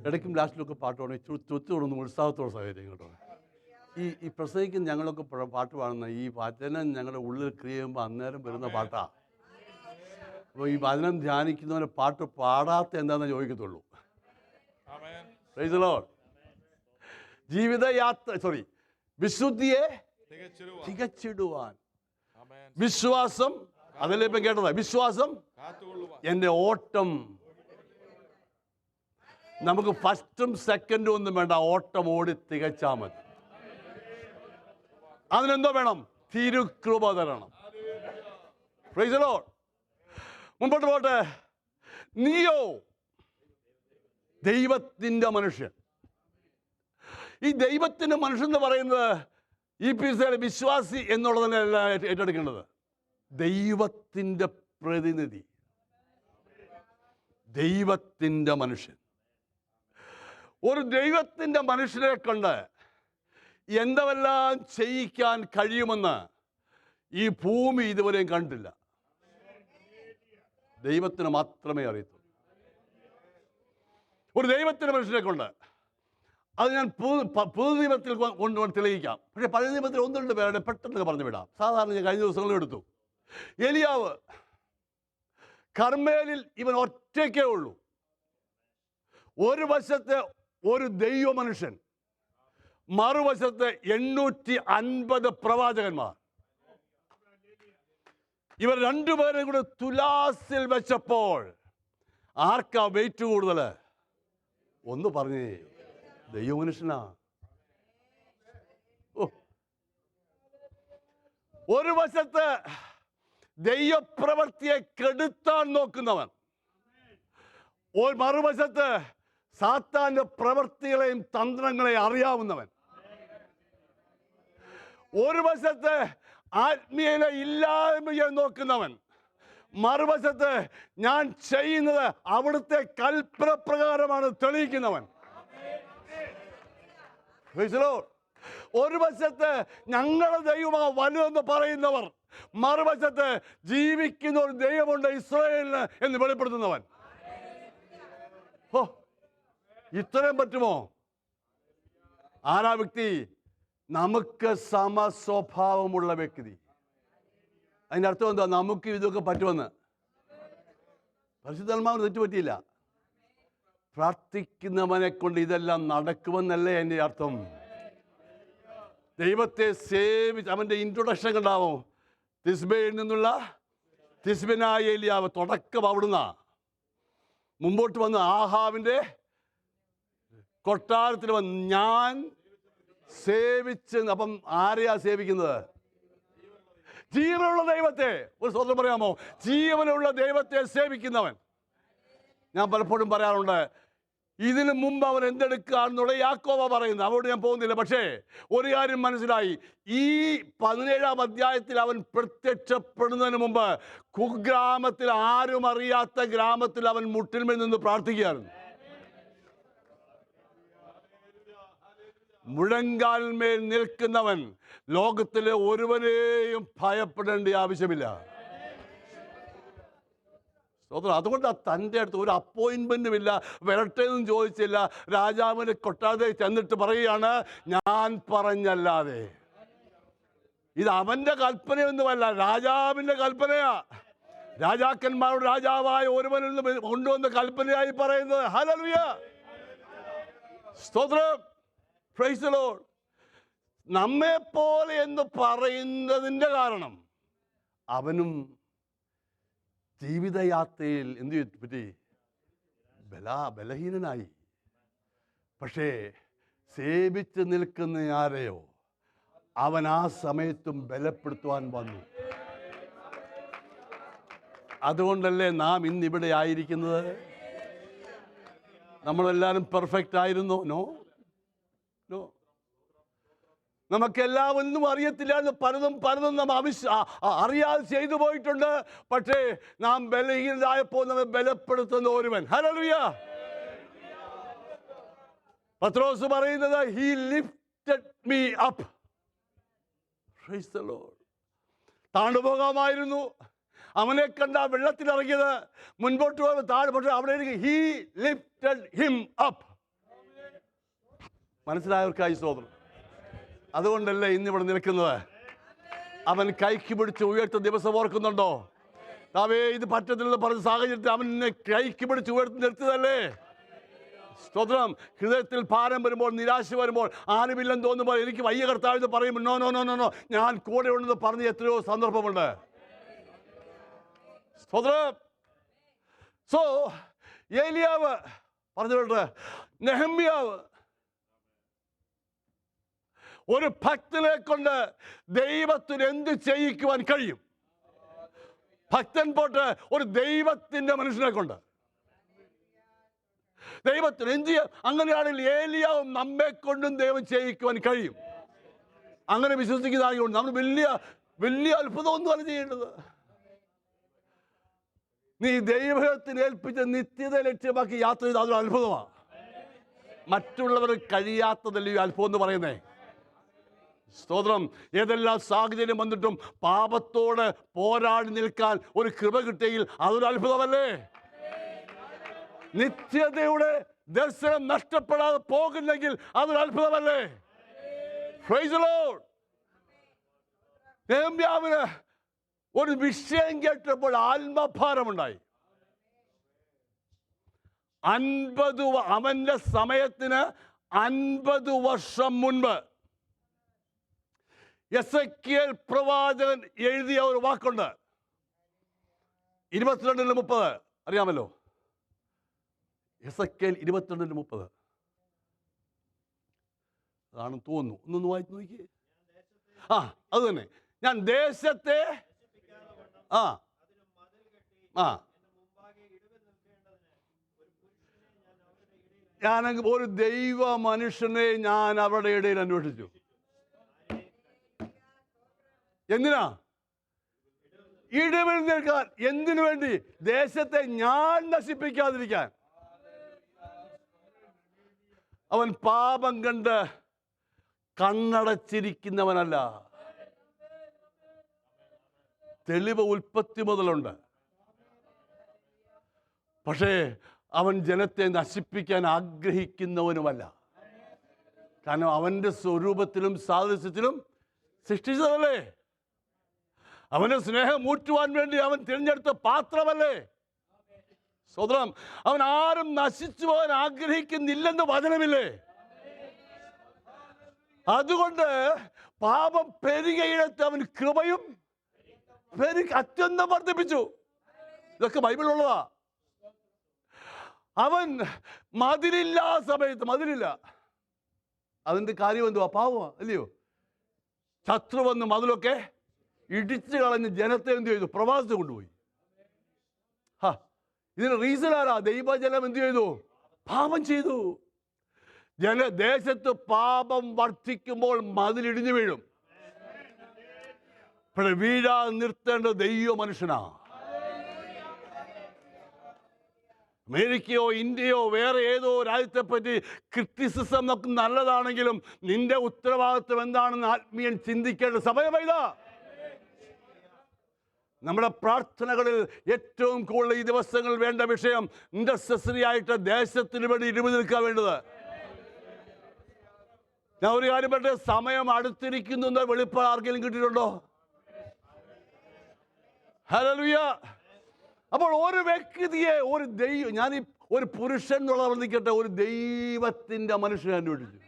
ഇടയ്ക്കും ലാസ്റ്റിലൊക്കെ പാട്ടോടെ ചുറ്റോടൊന്ന് ഉത്സാഹത്തോടെ സഹകരിക്കും കേട്ടോ. ഈ പ്രസംഗിക്കുന്ന ഞങ്ങളൊക്കെ പാട്ട് പാടുന്ന ഈ വചനം ഞങ്ങളുടെ ഉള്ളിൽ ക്രിയ ചെയ്യുമ്പോൾ അന്നേരം വരുന്ന പാട്ടാണ്. അപ്പോൾ ഈ വചനം ധ്യാനിക്കുന്നവരെ പാട്ട് പാടാത്ത എന്താണെന്ന് ചോദിക്കത്തുള്ളൂ. Praise the Lord. വിശുദ്ധിയെ തികച്ചിടുവാൻ വിശ്വാസം, അതല്ലേ ഇപ്പം കേട്ടതാ, വിശ്വാസം എൻ്റെ ഓട്ടം. നമുക്ക് ഫസ്റ്റും സെക്കൻഡും ഒന്നും വേണ്ട, ഓട്ടം ഓടി തികച്ചാൽ മതി. അതിനെന്തോ വേണം? തിരുകൃപ തരണം. Price the Lord. മുമ്പോട്ട് പോട്ടെ. നീയോ ദൈവത്തിൻ്റെ മനുഷ്യൻ. ഈ ദൈവത്തിൻ്റെ മനുഷ്യൻ എന്ന് പറയുന്നത് ഈ പിസയിലെ വിശ്വാസി എന്നുള്ളതല്ല ഏറ്റെടുക്കേണ്ടത്. ദൈവത്തിൻ്റെ പ്രതിനിധി, ദൈവത്തിൻ്റെ മനുഷ്യൻ. ഒരു ദൈവത്തിൻ്റെ മനുഷ്യനെ കൊണ്ട് എന്തെല്ലാം ചെയ്യിക്കാൻ കഴിയുമെന്ന് ഈ ഭൂമി ഇതുവരെയും കണ്ടില്ല. ദൈവത്തിന് മാത്രമേ അറിയത്തുള്ളൂ. ഒരു ദൈവത്തിൻ്റെ മനുഷ്യനെ കൊണ്ട് അത് ഞാൻ പുതു നിയമത്തിൽ കൊണ്ടുവന്ന് തെളിയിക്കാം. പക്ഷേ പഴയ നിയമത്തിൽ ഒന്ന് രണ്ട് പേരുടെ പെട്ടെന്ന് പറഞ്ഞു വിടാം. സാധാരണ ഞാൻ കഴിഞ്ഞ ദിവസങ്ങളിൽ എടുത്തു. എലിയാവ് കർമ്മേലിൽ ഇവൻ ഒറ്റയ്ക്കേ ഉള്ളൂ. ഒരു വശത്തെ ഒരു ദൈവ മനുഷ്യൻ, മറുവശത്ത് 850 പ്രവാചകന്മാർ. ഇവർ രണ്ടുപേരെ കൂടെ തുലാസിൽ വെച്ചപ്പോൾ ആർക്കാ വെയിറ്റ് കൂടുതൽ? ഒന്ന് പറഞ്ഞേ, ദൈവമനുഷ്യനാ. ഒരു വശത്ത് ദൈവപ്രവൃത്തിയെ കെടുത്താൻ നോക്കുന്നവൻ, മറുവശത്ത് സാത്താന്റെ പ്രവൃത്തികളെയും തന്ത്രങ്ങളെയും അറിയാവുന്നവൻ. ഒരു വശത്ത് ആത്മീയത ഇല്ലായ്മയെ നോക്കുന്നവൻ, മറുവശത്ത് ഞാൻ ചെയ്യുന്നത് അവിടുത്തെ കൽപ്പന പ്രകാരമാണ് തെളിയിക്കുന്നവൻ. ഒരു വശത്ത് ഞങ്ങളുടെ ദൈവമാ വലുതെന്ന് പറയുന്നവർ, മറുവശത്ത് ജീവിക്കുന്ന ഒരു ദൈവമുണ്ട് ഇസ്രായേലിന് എന്ന് വെളിപ്പെടുത്തുന്നവൻ. ഇത്രയും പറ്റുമോ? ആരാ വ്യക്തി? നമുക്ക് സമസ്വഭാവമുള്ള വ്യക്തി. അതിൻ്റെ അർത്ഥം എന്താ? നമുക്ക് ഇതൊക്കെ പറ്റുമെന്ന്. പരിശുദ്ധാത്മാവിന് തെറ്റുപറ്റിയില്ല. പ്രാർത്ഥിക്കുന്നവനെ കൊണ്ട് ഇതെല്ലാം നടക്കുമെന്നല്ലേ എൻ്റെ അർത്ഥം. ദൈവത്തെ സേവിച്ച് അവൻ്റെ ഇൻട്രൊഡക്ഷൻ കണ്ടാവോ? തിസ്ബയിൽ നിന്നുള്ള തിസ്ബനായ ഏലിയാവ്. തുടക്കം അവിടുന്ന മുമ്പോട്ട് വന്ന് ആഹാവിൻ്റെ കൊട്ടാരത്തിൽ വന്ന് ഞാൻ സേവിച്ച്. അപ്പം ആരെയാ സേവിക്കുന്നത്? ജീവനുള്ള ദൈവത്തെ. ഒരു സ്വന്തം പറയാമോ? ജീവനുള്ള ദൈവത്തെ സേവിക്കുന്നവൻ. ഞാൻ പലപ്പോഴും പറയാറുണ്ട്, ഇതിനു മുമ്പ് അവൻ എന്തെടുക്കുകയാണെന്നുള്ള യാക്കോബ പറയുന്നത്. അവിടെ ഞാൻ പോകുന്നില്ല. പക്ഷേ ഒരു കാര്യം മനസ്സിലായി, ഈ 17-ാം അധ്യായത്തിൽ അവൻ പ്രത്യക്ഷപ്പെടുന്നതിന് മുമ്പ് കുഗ്രാമത്തിൽ, ആരും അറിയാത്ത ഗ്രാമത്തിൽ അവൻ മുട്ടിന്മേൽ നിന്ന് പ്രാർത്ഥിക്കുകയായിരുന്നു. മുഴങ്കാലിന്മേൽ നിൽക്കുന്നവൻ ലോകത്തിലെ ഒരുവനെയും ഭയപ്പെടേണ്ട ആവശ്യമില്ല. അതുകൊണ്ട് തൻ്റെ അടുത്ത് ഒരു അപ്പോയിൻമെൻറ്റും ഇല്ല, വരട്ടെ എന്നും ചോദിച്ചില്ല. രാജാവിനെ കൊട്ടാതെ ചെന്നിട്ട് പറയുകയാണ്, ഞാൻ പറഞ്ഞല്ലാതെ. ഇത് അവൻ്റെ കൽപ്പനയൊന്നുമല്ല, രാജാവിൻ്റെ കൽപ്പനയാ. രാജാക്കന്മാരുടെ രാജാവായ ഒരുവനിൽ നിന്ന് കൊണ്ടുവന്ന കൽപ്പനയായി പറയുന്നത്. ഹല്ലേലൂയ, സ്തോത്രം, പ്രൈസ് ദി ലോർഡ്. നമ്മെപ്പോലെ എന്ന് പറയുന്നതിൻ്റെ കാരണം അവനും ജീവിതയാത്രയിൽ എന്ത് പറ്റി? ബലഹീനനായി. പക്ഷേ സേവിച്ച് നിൽക്കുന്ന ആരെയോ അവൻ ആ സമയത്തും ബലപ്പെടുത്തുവാൻ വന്നു. അതുകൊണ്ടല്ലേ നാം ഇന്നിവിടെ ആയിരിക്കുന്നത്. നമ്മളെല്ലാവരും പെർഫെക്റ്റ് ആയിരുന്നു? No no. നമുക്കെല്ലാം ഒന്നും അറിയത്തില്ലായിരുന്നു. പലതും നാം അറിയാതെ ചെയ്തു പോയിട്ടുണ്ട്. പക്ഷേ നാം ബലഹീനരായപ്പോൾ നമ്മെ ബലപ്പെടുത്തുന്ന ഒരുവൻ. ഹല്ലേലൂയ. പത്രോസ് പറയുന്നത്, he lifted me up. Praise the Lord. താണുപോകാമായിരുന്നു. അവനെ കണ്ട വെള്ളത്തിലിറങ്ങിയത്, മുൻപോട്ട് പോകാൻ താഴെ. പക്ഷേ അവിടെ he lifted him up. മനസ്സിലായവർക്കായി സ്തോത്രം. അതുകൊണ്ടല്ലേ ഇന്നിവിടെ നിൽക്കുന്നത്. അവൻ കൈക്ക് പിടിച്ച് ഉയർത്ത ദിവസം ഓർക്കുന്നുണ്ടോ? അവേ ഇത് പറ്റത്തില്ലെന്ന് പറഞ്ഞ സാഹചര്യത്തിൽ അവൻ എന്നെ കൈക്ക് പിടിച്ച് ഉയർത്തി നിർത്തിയതല്ലേ. സ്തോത്രം. ഹൃദയത്തിൽ ഭാരം വരുമ്പോൾ, നിരാശ വരുമ്പോൾ, ആരുമില്ലെന്ന് തോന്നുമ്പോൾ, എനിക്ക് വയ്യ കർത്താവ് എന്ന് പറയുമ്പോൾ, no no no no no, ഞാൻ കൂടെ ഉണ്ടെന്ന് പറഞ്ഞ് എത്രയോ സന്ദർഭമുണ്ട്. സ്തോത്രം. സോ ഏലിയാവ് പറഞ്ഞിട്ടുണ്ട്, നെഹമ്യാവ് ഒരു ഭക്തനെ കൊണ്ട് ദൈവത്തിന് എന്ത് ചെയ്യിക്കുവാൻ കഴിയും? ഭക്തൻ പോട്ട് ഒരു ദൈവത്തിന്റെ മനുഷ്യനെ കൊണ്ട് ദൈവത്തിന് എന്ത് ചെയ്യാം? അങ്ങനെയാണെങ്കിൽ ഏലിയാവും നമ്മെ കൊണ്ടും ദൈവം ചെയ്യിക്കുവാൻ കഴിയും. അങ്ങനെ വിശ്വസിക്കുന്നതാകൊണ്ട് നമ്മൾ വലിയ അത്ഭുതമൊന്നുമല്ല ചെയ്യേണ്ടത്. നീ ദൈവത്തിന് ഏൽപ്പിച്ച നിത്യത ലക്ഷ്യമാക്കി യാത്ര ചെയ്ത് അതൊരു അത്ഭുതമാണ്. മറ്റുള്ളവർ കഴിയാത്തതല്ലേ ഈ അത്ഭുതം എന്ന് പറയുന്നേ. സ്തോത്രം. ഏതെല്ലാം സാഹചര്യം വന്നിട്ടും പാപത്തോട് പോരാടി നിൽക്കാൻ ഒരു കൃപ കിട്ടിയെങ്കിൽ അതൊരു അത്ഭുതമല്ലേ. നിത്യതയുടെ ദർശനം നഷ്ടപ്പെടാതെ പോകുന്നെങ്കിൽ അതൊരു അത്ഭുതമല്ലേ. Praise the lord. നെഹമ്യാവിന് ഒരു വിഷയം കേട്ടപ്പോൾ ആത്മഭാരമുണ്ടായി. 50 അവന്റെ സമയത്തിന് 50 വർഷം മുൻപ് എസെക്കിയേൽ പ്രവാചകൻ എഴുതിയ ഒരു വാക്കുണ്ട്. 22:30 അറിയാമല്ലോ. എസെക്കിയേൽ 22:30 അതാണെന്ന് തോന്നുന്നു. ഒന്നൊന്ന് വായിച്ചു നോക്കി. അത് തന്നെ. ഞാൻ ദേശത്തെ ഞാൻ ഒരു ദൈവ മനുഷ്യനെ ഞാൻ അവരുടെ ഇടയിൽ അന്വേഷിച്ചു. എന്തിനാ? ഇടിവിൽ നിൽക്കാൻ. എന്തിനു വേണ്ടി? ദേശത്തെ ഞാൻ നശിപ്പിക്കാതിരിക്കാൻ. അവൻ പാപം കണ്ട് കണ്ണടച്ചിരിക്കുന്നവനല്ല. തെളിവ് ഉൽപ്പത്തി മുതലുണ്ട്. പക്ഷേ അവൻ ജനത്തെ നശിപ്പിക്കാൻ ആഗ്രഹിക്കുന്നവനുമല്ല. കാരണം അവൻ്റെ സ്വരൂപത്തിലും സാദൃശ്യത്തിലും സൃഷ്ടിച്ചതല്ലേ. അവന് സ്നേഹം ഊറ്റുവാൻ വേണ്ടി അവൻ തിരഞ്ഞെടുത്ത പാത്രമല്ലേ. സ്വതന്ത്രം. അവൻ ആരും നശിച്ചു പോകാൻ ആഗ്രഹിക്കുന്നില്ലെന്ന് വചനമില്ലേ. അതുകൊണ്ട് പാപം പെരുകയിടത്ത് അവൻ കൃപയും അത്യന്തം വർദ്ധിപ്പിച്ചു. ഇതൊക്കെ ബൈബിളിലുള്ളതാ. അവൻ മതിലില്ല സമയത്ത് മതിലില്ല. അതിൻ്റെ കാര്യം എന്തുവാ? പാവമാ അല്ലയോ. ശത്രു വന്ന് മതിലൊക്കെ ഇടിച്ചു കളഞ്ഞ് ജനത്തെ എന്ത് ചെയ്തു? പ്രവാസത്തിൽ കൊണ്ടുപോയി. ഇതിന് റീസൺ ആരാ? ദൈവജനം എന്ത് ചെയ്തു? പാപം ചെയ്തു. ദേശത്ത് പാപം വർദ്ധിക്കുമ്പോൾ മതിലിടിഞ്ഞു വീഴും. വീഴാൻ നിർത്തേണ്ട ദൈവ മനുഷ്യനാ. അമേരിക്കയോ ഇന്ത്യയോ വേറെ ഏതോ രാജ്യത്തെ പറ്റി ക്രിറ്റിസിസം നമുക്ക് നല്ലതാണെങ്കിലും നിന്റെ ഉത്തരവാദിത്വം എന്താണെന്ന് ആത്മീയൻ ചിന്തിക്കേണ്ട സമയമായതാ. നമ്മുടെ പ്രാർത്ഥനകളിൽ ഏറ്റവും കൂടുതൽ ഈ ദിവസങ്ങൾ വേണ്ട വിഷയം ഇൻഡർസെസറി ആയിട്ട് ദേശത്തിന് വേണ്ടി ഇരുപത് നിൽക്കാൻ വേണ്ടത്. ഞാൻ ഒരു കാര്യം പറഞ്ഞ, സമയം അടുത്തിരിക്കുന്നു എന്ന വെളിപ്പാട് ആർക്കെങ്കിലും കിട്ടിയിട്ടുണ്ടോ? ഹല്ലേലൂയ. അപ്പോൾ ഒരു വ്യക്തിയെ ഒരു ദൈവം, ഞാൻ ഈ ഒരു പുരുഷൻ എന്നുള്ള നിൽക്കട്ടെ, ഒരു ദൈവത്തിൻ്റെ മനുഷ്യനെ കണ്ടുപിടിച്ചു.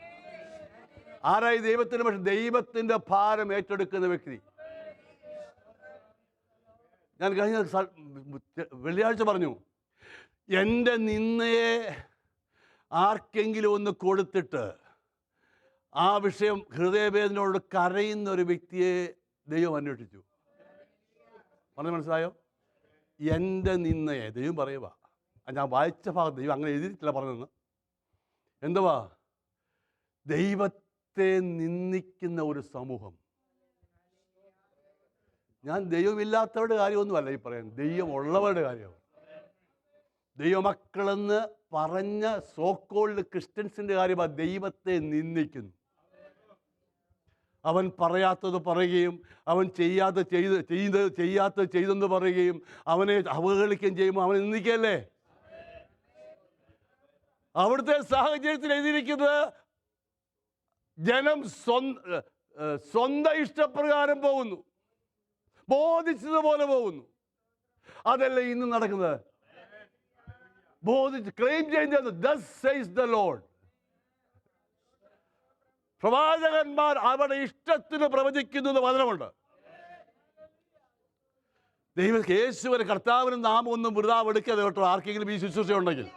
ആരായി ദൈവത്തിൻ്റെ മനുഷ്യൻ? ദൈവത്തിൻ്റെ ഭാരം ഏറ്റെടുക്കുന്ന വ്യക്തി. ഞാൻ കഴിഞ്ഞ വെള്ളിയാഴ്ച പറഞ്ഞു, എൻ്റെ നിന്നയെ ആർക്കെങ്കിലും ഒന്ന് കൊടുത്തിട്ട് ആ വിഷയം ഹൃദയവേദനയോട് കരയുന്ന ഒരു വ്യക്തിയെ ദൈവം അന്വേഷിച്ചു. പറഞ്ഞു മനസ്സിലായോ? എൻ്റെ നിന്നയെ ദൈവം പറയുക. ഞാൻ വായിച്ച ഭാഗത്ത് ദൈവം അങ്ങനെ എഴുതിയിട്ടില്ല പറഞ്ഞതെന്ന്. എന്തുവാ? ദൈവത്തെ നിന്ദിക്കുന്ന ഒരു സമൂഹം. ഞാൻ ദൈവമില്ലാത്തവരുടെ കാര്യമൊന്നുമല്ല ഈ പറയാൻ, ദൈവമുള്ളവരുടെ കാര്യമാണ്. ദൈവമക്കളെന്ന് പറഞ്ഞ സോക്കോൾഡ് ക്രിസ്ത്യൻസിൻ്റെ കാര്യമാണ് ദൈവത്തെ നിന്ദിക്കുന്നു. അവൻ പറയാത്തത് പറയുകയും അവൻ ചെയ്യാത്തത് ചെയ്തെന്ന് പറയുകയും അവനെ അവഹേളിക്കുകയും ചെയ്യുമ്പോൾ അവനെ നിന്ദിക്കല്ലേ? അവിടുത്തെ സാഹചര്യത്തിൽ എഴുതിയിരിക്കുന്നത് ജനം സ്വന്തം ഇഷ്ടപ്രകാരം പോകുന്നു, ബോധിച്ചതുപോലെ പോകുന്നു. അതല്ലേ ഇന്ന് നടക്കുന്നത്? ക്ലെയിം ചെയ്യുന്നത് thus says the Lord. പ്രവാചകന്മാർ അവരുടെ ഇഷ്ടത്തിന് പ്രവചിക്കുന്നത് വചനമുണ്ട്. യേശുവിന് കർത്താവിന് നാമം ഒന്നും വൃഥാവ് എടുക്കാതെ കേട്ടോ. ആർക്കെങ്കിലും ഈ ശുശ്രൂഷ ഉണ്ടെങ്കിൽ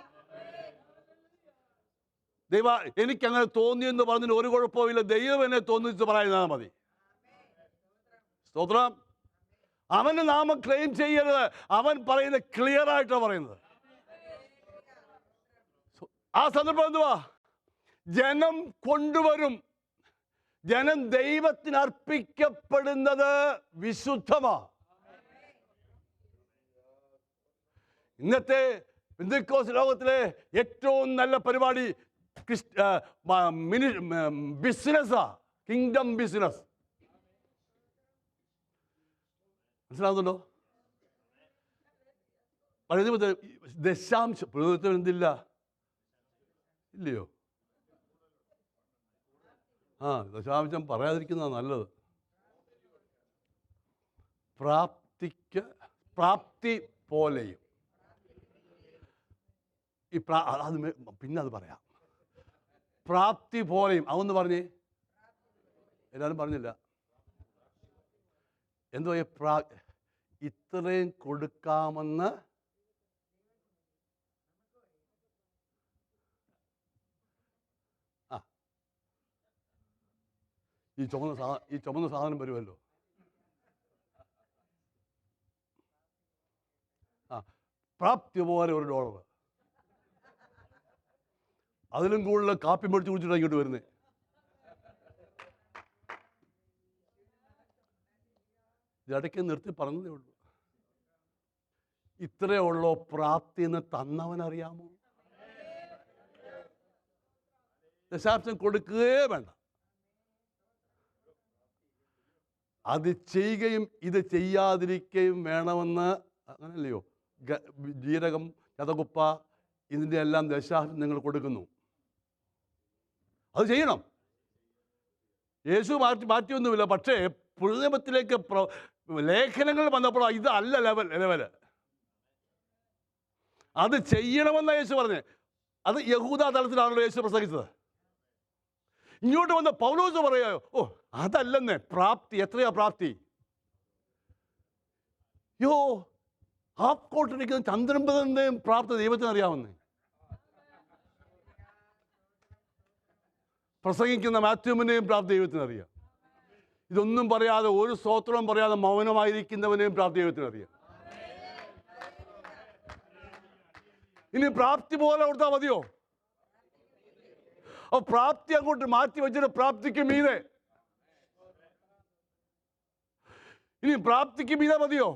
എനിക്കങ്ങനെ തോന്നിയെന്ന് പറഞ്ഞതിന് ഒരു കുഴപ്പമില്ല. ദൈവം എന്നെ തോന്നിച്ച് പറയുന്നത് മതി. സ്തോത്രം. അവന് നാമം ക്ലെയിം ചെയ്യരുത്. അവൻ പറയുന്നത് ക്ലിയർ ആയിട്ടാണ് പറയുന്നത്. ആ സന്ദർഭം എന്തുവാ? ജനം കൊണ്ടുവരും. ജനം ദൈവത്തിന് അർപ്പിക്കപ്പെടുന്നത് വിശുദ്ധമാ. ഇന്നത്തെ പെന്തക്കോസ്ത് ലോകത്തിലെ ഏറ്റവും നല്ല പരിപാടി ബിസിനസ്സാ, കിങ്ഡം ബിസിനസ്. മനസ്സിലാകുന്നുണ്ടോ? പഴയ ദശാംശം പ്രകൃതത്തിൽ എന്തില്ല? ഇല്ലയോ? ദശാംശം പറയാതിരിക്കുന്നതാണ് നല്ലത്. പ്രാപ്തി പോലെയും അത് പിന്നെ അത് പറയാം. പ്രാപ്തി പോലെയും അതൊന്ന് പറഞ്ഞേ. എല്ലാവരും പറഞ്ഞില്ല. എന്തോ ഇത്രയും കൊടുക്കാമെന്ന് ഈ ചുമന്ന സാധനം വരുമല്ലോ. പ്രാപ്തി പോലെ $1. അതിലും കൂടുതൽ കാപ്പി മേടിച്ച് കുടിച്ചിട്ടാണ് ഇങ്ങോട്ട് വരുന്നത്. ഇടയ്ക്ക് നിർത്തി പറഞ്ഞതേ ഉള്ളൂ. ഇത്രയേ ഉള്ളോ പ്രാപ്തി എന്ന് തന്നവനറിയാമോ? ദശാംശം കൊടുക്കുകയേ വേണ്ട. അത് ചെയ്യുകയും ഇത് ചെയ്യാതിരിക്കുകയും വേണമെന്ന് അങ്ങനല്ലയോ? ജീരകം, ചതകുപ്പ, ഇതിൻ്റെ എല്ലാം ദശാംശം നിങ്ങൾ കൊടുക്കുന്നു. അത് ചെയ്യണം. യേശു മാറ്റിയൊന്നുമില്ല. പക്ഷേ പുതുനിയമത്തിലേക്ക് ലേഖനങ്ങൾ വന്നപ്പോൾ ഇത് അല്ല ലെവല്. അത് ചെയ്യണമെന്നാണ് യേശു പറഞ്ഞത്. അത് യഹൂദ തലത്തിലാണല്ലോ യേശു പ്രസംഗിച്ചത്. ഇങ്ങോട്ട് വന്ന് പൗലോസ് പറയായോ, അതല്ലെന്നേ പ്രാപ്തി. എത്രയാ പ്രാപ്തി? ഹാഫ് കോട്ടിരിക്കുന്ന ചന്ദ്രമ്പതിൻ്റെയും പ്രാപ്തി ദൈവത്തിന് അറിയാവുന്നേ. പ്രസംഗിക്കുന്ന മാത്യുവിൻ്റെയും പ്രാപ്തി ദൈവത്തിന് അറിയാം. ഇതൊന്നും പറയാതെ, ഒരു സ്തോത്രവും പറയാതെ മൗനമായിരിക്കുന്നവനെയും പ്രാപ്തി ദൈവത്തിന് അറിയാം. ഇനി പ്രാപ്തി പോലെ കൊടുത്താൽ മതിയോ? അപ്പോൾ പ്രാപ്തി അങ്ങോട്ട് മാറ്റി വെച്ചിട്ട് പ്രാപ്തിക്ക് മീതെ. ഇനി പ്രാപ്തിക്ക് മീതെ മതിയോ?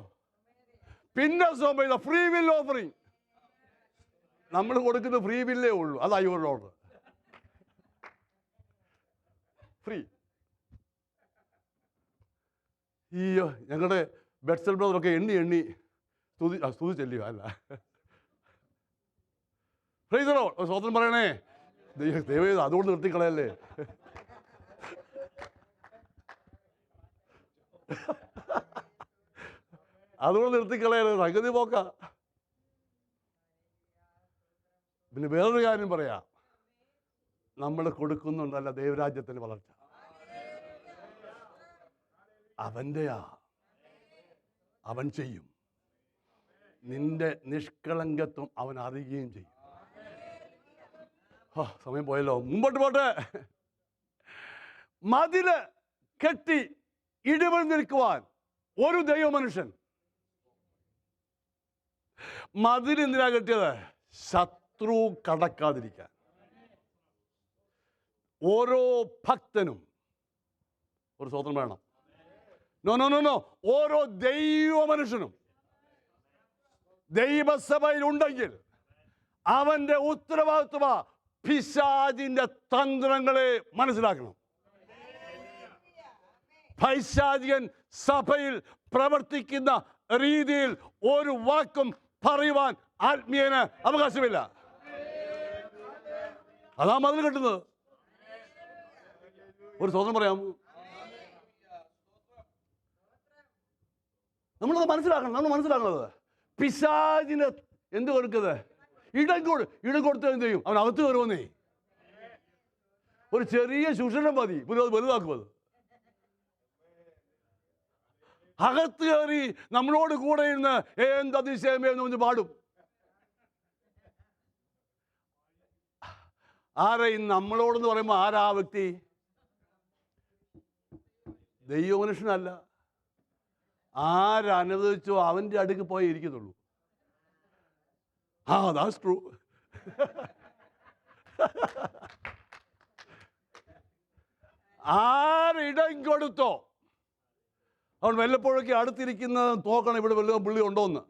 പിന്നെ സ്വയം ഫ്രീ വിൽ ഓഫറിങ്. നമ്മൾ കൊടുക്കുന്ന ഫ്രീ വില്ലേ ഉള്ളൂ. അതാ ഇവരുടെ ഓർഡർ. ഫ്രീ. അയ്യോ, ഞങ്ങളുടെ ബെഡ്സൽ ബ്രദറൊക്കെ എണ്ണി സ്തുതി ചെല്ലുക. അല്ല, ഫ്രീസറോ സ്വതന്ത്രം പറയണേ. ദൈവം അതുകൊണ്ട് നിർത്തിക്കളയല്ലേ. അതുകൊണ്ട് നിർത്തിക്കളയല്ലേ, സംഗതി പോക്ക. പിന്നെ വേറൊരു കാര്യം പറയാം, നമ്മൾ കൊടുക്കുന്നുണ്ടല്ല ദൈവരാജ്യത്തിന് വളർച്ച അവൻ്റെയാ. അവൻ ചെയ്യും. നിന്റെ നിഷ്കളങ്കത്വം അവൻ അറിയുകയും ചെയ്യും. സമയം പോയല്ലോ, മുമ്പോട്ട് പോട്ടെ. മതില് കെട്ടി ഇടിവെഴുന്നിരിക്കുവാൻ ഒരു ദൈവ മനുഷ്യൻ. മതിൽ എന്തിനാ കെട്ടിയത്? ശത്രു കടക്കാതിരിക്കാൻ. ഓരോ ഭക്തനും ഒരു സ്വതന്ത്രം വേണം. നോ, ഓരോ ദൈവ മനുഷ്യനും ദൈവസഭയിൽ ഉണ്ടെങ്കിൽ അവന്റെ ഉത്തരവാദിത്വ പിശാചിന്റെ തന്ത്രങ്ങളെ മനസ്സിലാക്കണം. പൈശാചികൻ സഭയിൽ പ്രവർത്തിക്കുന്ന രീതിയിൽ ഒരു വാക്കും പറയുവാൻ ആത്മീയന് അവകാശമില്ല. അതാ മതിൽ കെട്ടുന്നത്. ഒരു സ്വതന്ത്രം പറയാമോ? നമ്മളത് മനസ്സിലാക്കണം. നമ്മൾ മനസ്സിലാക്കുന്നത് പിശാചിന് എന്ത് കൊടുക്കുന്നത്? ഇടം കൊടുത്ത് എന്ത് ചെയ്യും? അവൻ അകത്ത് കയറുമെന്നേ. ഒരു ചെറിയ ശുശ്രൂഷ മതി വലുതാക്കുമത്. അകത്ത് കയറി നമ്മളോട് കൂടെ ഇരുന്ന് എന്തതിശയമേ എന്ന് പാടും. ആരെയും നമ്മളോടെന്ന് പറയുമ്പോൾ ആരാ വ്യക്തി? ദൈവമനുഷ്യനല്ല. ആരനുവദിച്ചോ അവൻ്റെ അടുക്ക് പോയി ഇരിക്കത്തുള്ളൂ. That's true. ആരിടം കൊടുത്തോ അവൻ വല്ലപ്പോഴൊക്കെ അടുത്തിരിക്കുന്നത് നോക്കണം, ഇവിടെ വല്ലതും പുള്ളി ഉണ്ടോന്ന്.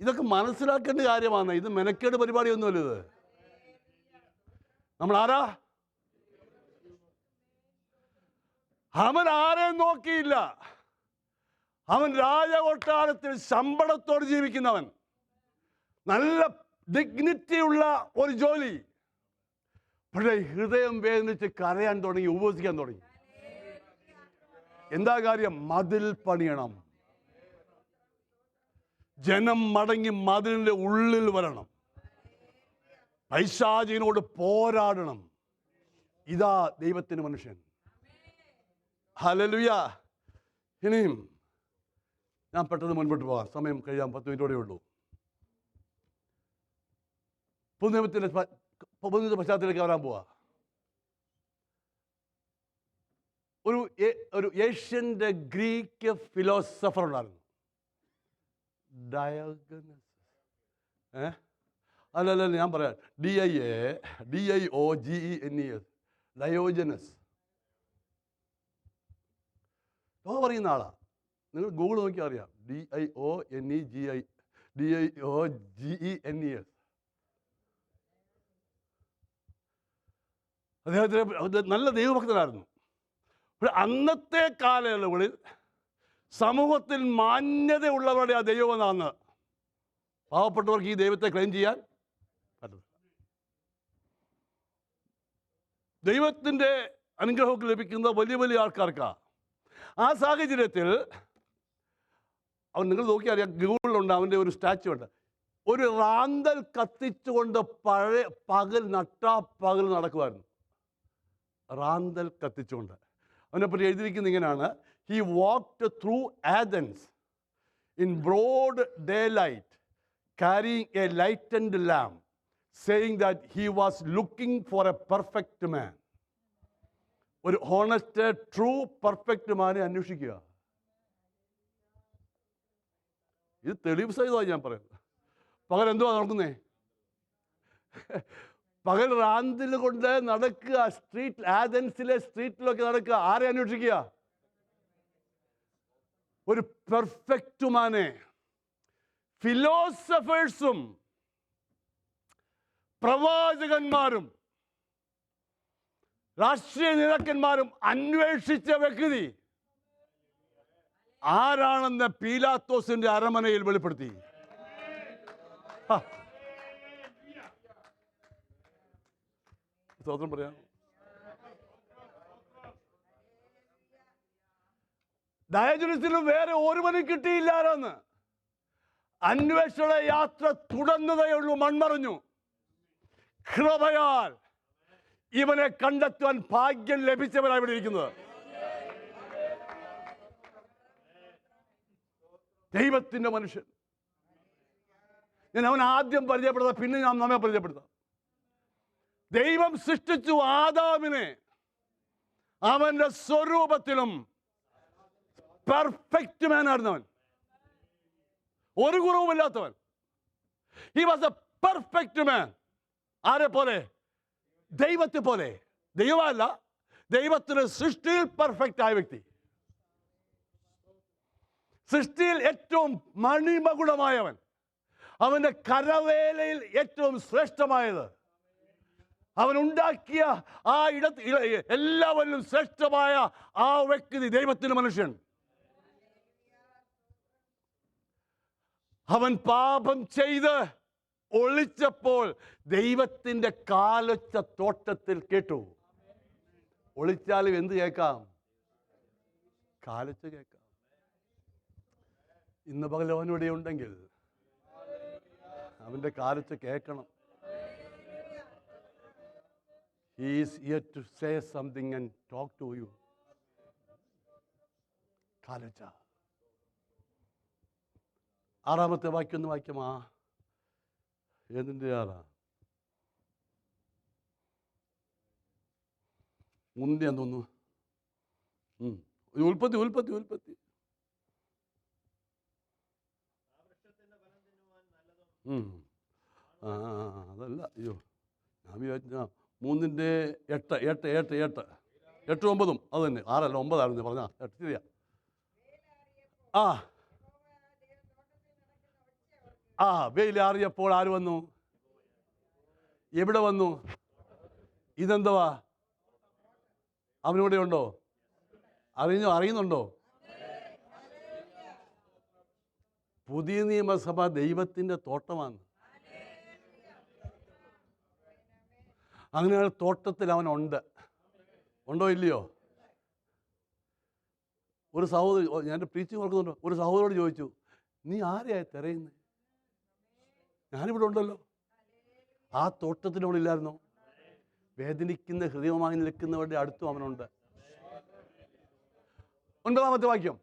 ഇതൊക്കെ മനസ്സിലാക്കേണ്ട കാര്യമാണ്. ഇത് മെനക്കേട് പരിപാടിയൊന്നുമല്ല. ഇത് നമ്മൾ ആരാ? അവൻ ആരെയും നോക്കിയില്ല. അവൻ രാജകൊട്ടാരത്തിൽ ശമ്പളത്തോട് ജീവിക്കുന്നവൻ. നല്ല ഡിഗ്നിറ്റി ഉള്ള ഒരു ജോലി. പക്ഷേ ഹൃദയം വേദനിച്ച് കരയാൻ തുടങ്ങി, ഉപവസിക്കാൻ തുടങ്ങി. എന്താ കാര്യം? മതിൽ പണിയണം. ജനം മടങ്ങി മതിലിന്റെ ഉള്ളിൽ വരണം. പൈശാചിനോട് പോരാടണം. ഇതാ ദൈവത്തിന് മനുഷ്യൻ. ഹല്ലേലൂയ. ഇനിയും ഞാൻ പെട്ടെന്ന് മുൻപോട്ട് പോകാം, സമയം കഴിയാൻ 10 മിനിറ്റോടെ ഉള്ളൂ. പുതുനിയമത്തിന്റെ പശ്ചാത്തലത്തിലേക്ക് വരാൻ പോവാ. ഒരു ഏഷ്യൻ്റെ ഗ്രീക്ക് ഫിലോസഫർ ഉണ്ടായിരുന്നു, ഡയോഗനസ്. അല്ലല്ല, ഞാൻ പറയാം, DIOGENES, ഡയോജനസ്. പറയുന്ന ആളാ. നിങ്ങൾ ഗൂഗിൾ നോക്കി അറിയാം. DIOGENES. അദ്ദേഹത്തിന് നല്ല ദൈവഭക്തനായിരുന്നു. പക്ഷെ അന്നത്തെ കാലയളവുകളിൽ സമൂഹത്തിൽ മാന്യതയുള്ളവരുടെ ആ ദൈവമെന്നാണ് പാവപ്പെട്ടവർക്ക് ഈ ദൈവത്തെ ക്ലെയിം ചെയ്യാൻ പറ്റുന്നത്. ദൈവത്തിൻ്റെ അനുഗ്രഹമൊക്കെ ലഭിക്കുന്ന വലിയ വലിയ ആൾക്കാർക്കാണ്. ആ സാഹചര്യത്തിൽ നിങ്ങൾ നോക്കി അറിയാം, ഗൂഗിളിലുണ്ട് അവൻ്റെ ഒരു സ്റ്റാച്ചു ഉണ്ട്. ഒരു റാന്തൽ കത്തിച്ചുകൊണ്ട് പകൽ നടക്കുമായിരുന്നു. റാന്തൽ കത്തിച്ചുകൊണ്ട്. അവനെപ്പറ്റി എഴുതിയിരിക്കുന്നത് ഇങ്ങനെയാണ്: he walked through Athens in broad daylight carrying a lightened lamp, saying that he was looking for a perfect man. ഒരു ഹോണസ്റ്റ് ട്രൂ പെർഫെക്റ്റ് മാനെ അന്വേഷിക്കുക. ഇത് തെളിവ് സഹിതമായി ഞാൻ പറയുന്നത്. പകൽ എന്തുവാ നടക്കുന്നേ? പകൽ റാന്തിൽ കൊണ്ട് നടക്കുക, സ്ട്രീറ്റ് ആഥൻസിലെ സ്ട്രീറ്റിലൊക്കെ നടക്കുക. ആരെ അന്വേഷിക്കുക? ഒരു പെർഫെക്റ്റ് മാനെ. ഫിലോസഫേഴ്സും പ്രവാചകന്മാരും രാഷ്ട്രീയ നേതാക്കന്മാരും അന്വേഷിച്ച വ്യക്തി ആരാണെന്ന് പീലാത്തോസിന്റെ അരമനയിൽ വെളിപ്പെടുത്തി. സ്തോത്രം പറയാം. ഡയജനസിനും വേറെ ഒരുവനും കിട്ടിയില്ലാരെന്ന്. അന്വേഷണ യാത്ര തുടർന്നതേ ഉള്ളൂ. മൺമറഞ്ഞു. കൃപയാൽ ഇവനെ കണ്ടെത്തുവാൻ ഭാഗ്യം ലഭിച്ചവരാണ് ഇവിടെ ഇരിക്കുന്നത്. ദൈവത്തിന്റെ മനുഷ്യൻ. ഞാൻ അവൻ ആദ്യം പരിചയപ്പെടുത്താം, പിന്നെ ഞാൻ നമ്മെ പരിചയപ്പെടുത്താം. ദൈവം സൃഷ്ടിച്ചു ആദാമിനെ അവന്റെ സ്വരൂപത്തിലും. പെർഫെക്റ്റ് മാൻ ആയിരുന്നവൻ, ഒരു കുറവുമില്ലാത്തവൻ. He was a perfect man. ആരെ പോലെ? ദൈവത്തെ പോലെ. ദൈവമല്ല, ദൈവത്തിന്റെ സൃഷ്ടിയിൽ പെർഫെക്റ്റ് ആയ വ്യക്തി. സൃഷ്ടിയിൽ ഏറ്റവും മണിമകുടമായവൻ. അവന്റെ കരവേലയിൽ ഏറ്റവും ശ്രേഷ്ഠമായത്. അവൻ ഉണ്ടാക്കിയ ആ എല്ലാവരിലും ശ്രേഷ്ഠമായ ആ വ്യക്തി ദൈവത്തിന്റെ മനുഷ്യൻ. അവൻ പാപം ചെയ്ത് ഒളിച്ചപ്പോൾ ദൈവത്തിന്റെ കാലൊച്ച തോട്ടത്തിൽ കേട്ടു. ഒളിച്ചാലും എന്ത് കേൾക്കാം? കാലൊച്ച കേൾക്കാം. ഇന്ന് പകൽ അവനിവിടെ ഉണ്ടെങ്കിൽ അവന്റെ കാലൊച്ച കേൾക്കണം. He is here to say something and talk to you. കാലൊച്ച. ആറാമത്തെ വാക്യം ഒന്ന് വായിക്കുമാ. ഏതിൻ്റെ ആറാ? മുന്തിയാന്ന് തോന്നുന്നു. ഉൽപ്പത്തി ഉൽപ്പത്തി ഉൽപ്പത്തി അതല്ല. അയ്യോ, ഞാൻ വിചാരിച്ച 3:8 അത് തന്നെ. 6 അല്ല 9 പറഞ്ഞ 8 ശരിയാ. വെയിലാറിയപ്പോൾ ആര് വന്നു? എവിടെ വന്നു? ഇതെന്തുവാ? അവനിവിടെ ഉണ്ടോ? അറിയുന്നുണ്ടോ? പുതിയ നിയമസഭ ദൈവത്തിൻ്റെ തോട്ടമാണ്. അങ്ങനെ തോട്ടത്തിൽ അവനുണ്ട്. ഉണ്ടോ ഇല്ലയോ? ഒരു സഹോദരി, ഞാൻ പ്രീച്ചിങ് ഓർക്കുന്നുണ്ടോ? ഒരു സഹോദരോട് ചോദിച്ചു, നീ ആരെയായി തിരയുന്നത്? ഞാനിവിടെ ഉണ്ടല്ലോ. ആ തോട്ടത്തിനോടില്ലായിരുന്നോ? വേദനിക്കുന്ന ഹൃദയമായി നിൽക്കുന്നവരുടെ അടുത്തും അവനുണ്ട്. 9-ാമത്തെ വാക്യം.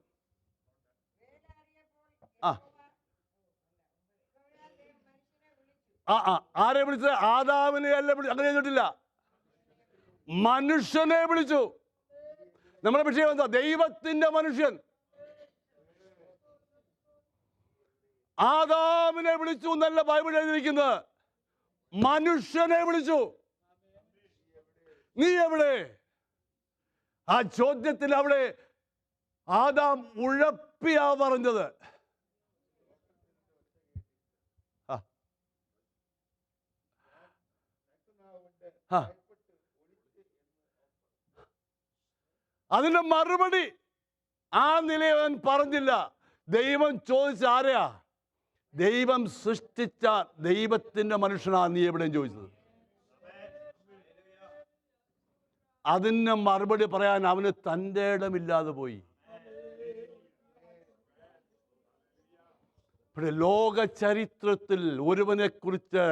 ആരെ വിളിച്ചത്? ആദാമിനെ അല്ല അങ്ങനെ ചെയ്തിട്ടില്ല, മനുഷ്യനെ വിളിച്ചു. നമ്മുടെ വിഷയം എന്താ? ദൈവത്തിന്റെ മനുഷ്യൻ. ആദാമിനെ വിളിച്ചു എന്നല്ല ബൈബിൾ എഴുതിയിരിക്കുന്നത്, മനുഷ്യനെ വിളിച്ചു. നീ എവിടെ? ആ ചോദ്യത്തിൽ അവിടെ ആദാം ഉഴപ്പിയാ പറഞ്ഞത്. അതിന്റെ മറുപടി ആ നിലയിൽ അവൻ പറഞ്ഞില്ല. ദൈവം ചോദിച്ച ആരെയാ? ദൈവം സൃഷ്ടിച്ച ദൈവത്തിന്റെ മനുഷ്യനാ നീ എവിടെയും ചോദിച്ചത്. അതിന് മറുപടി പറയാൻ അവന് തൻ്റെ ഇടമില്ലാതെ പോയി. ലോക ചരിത്രത്തിൽ ഒരുവനെ കുറിച്ച്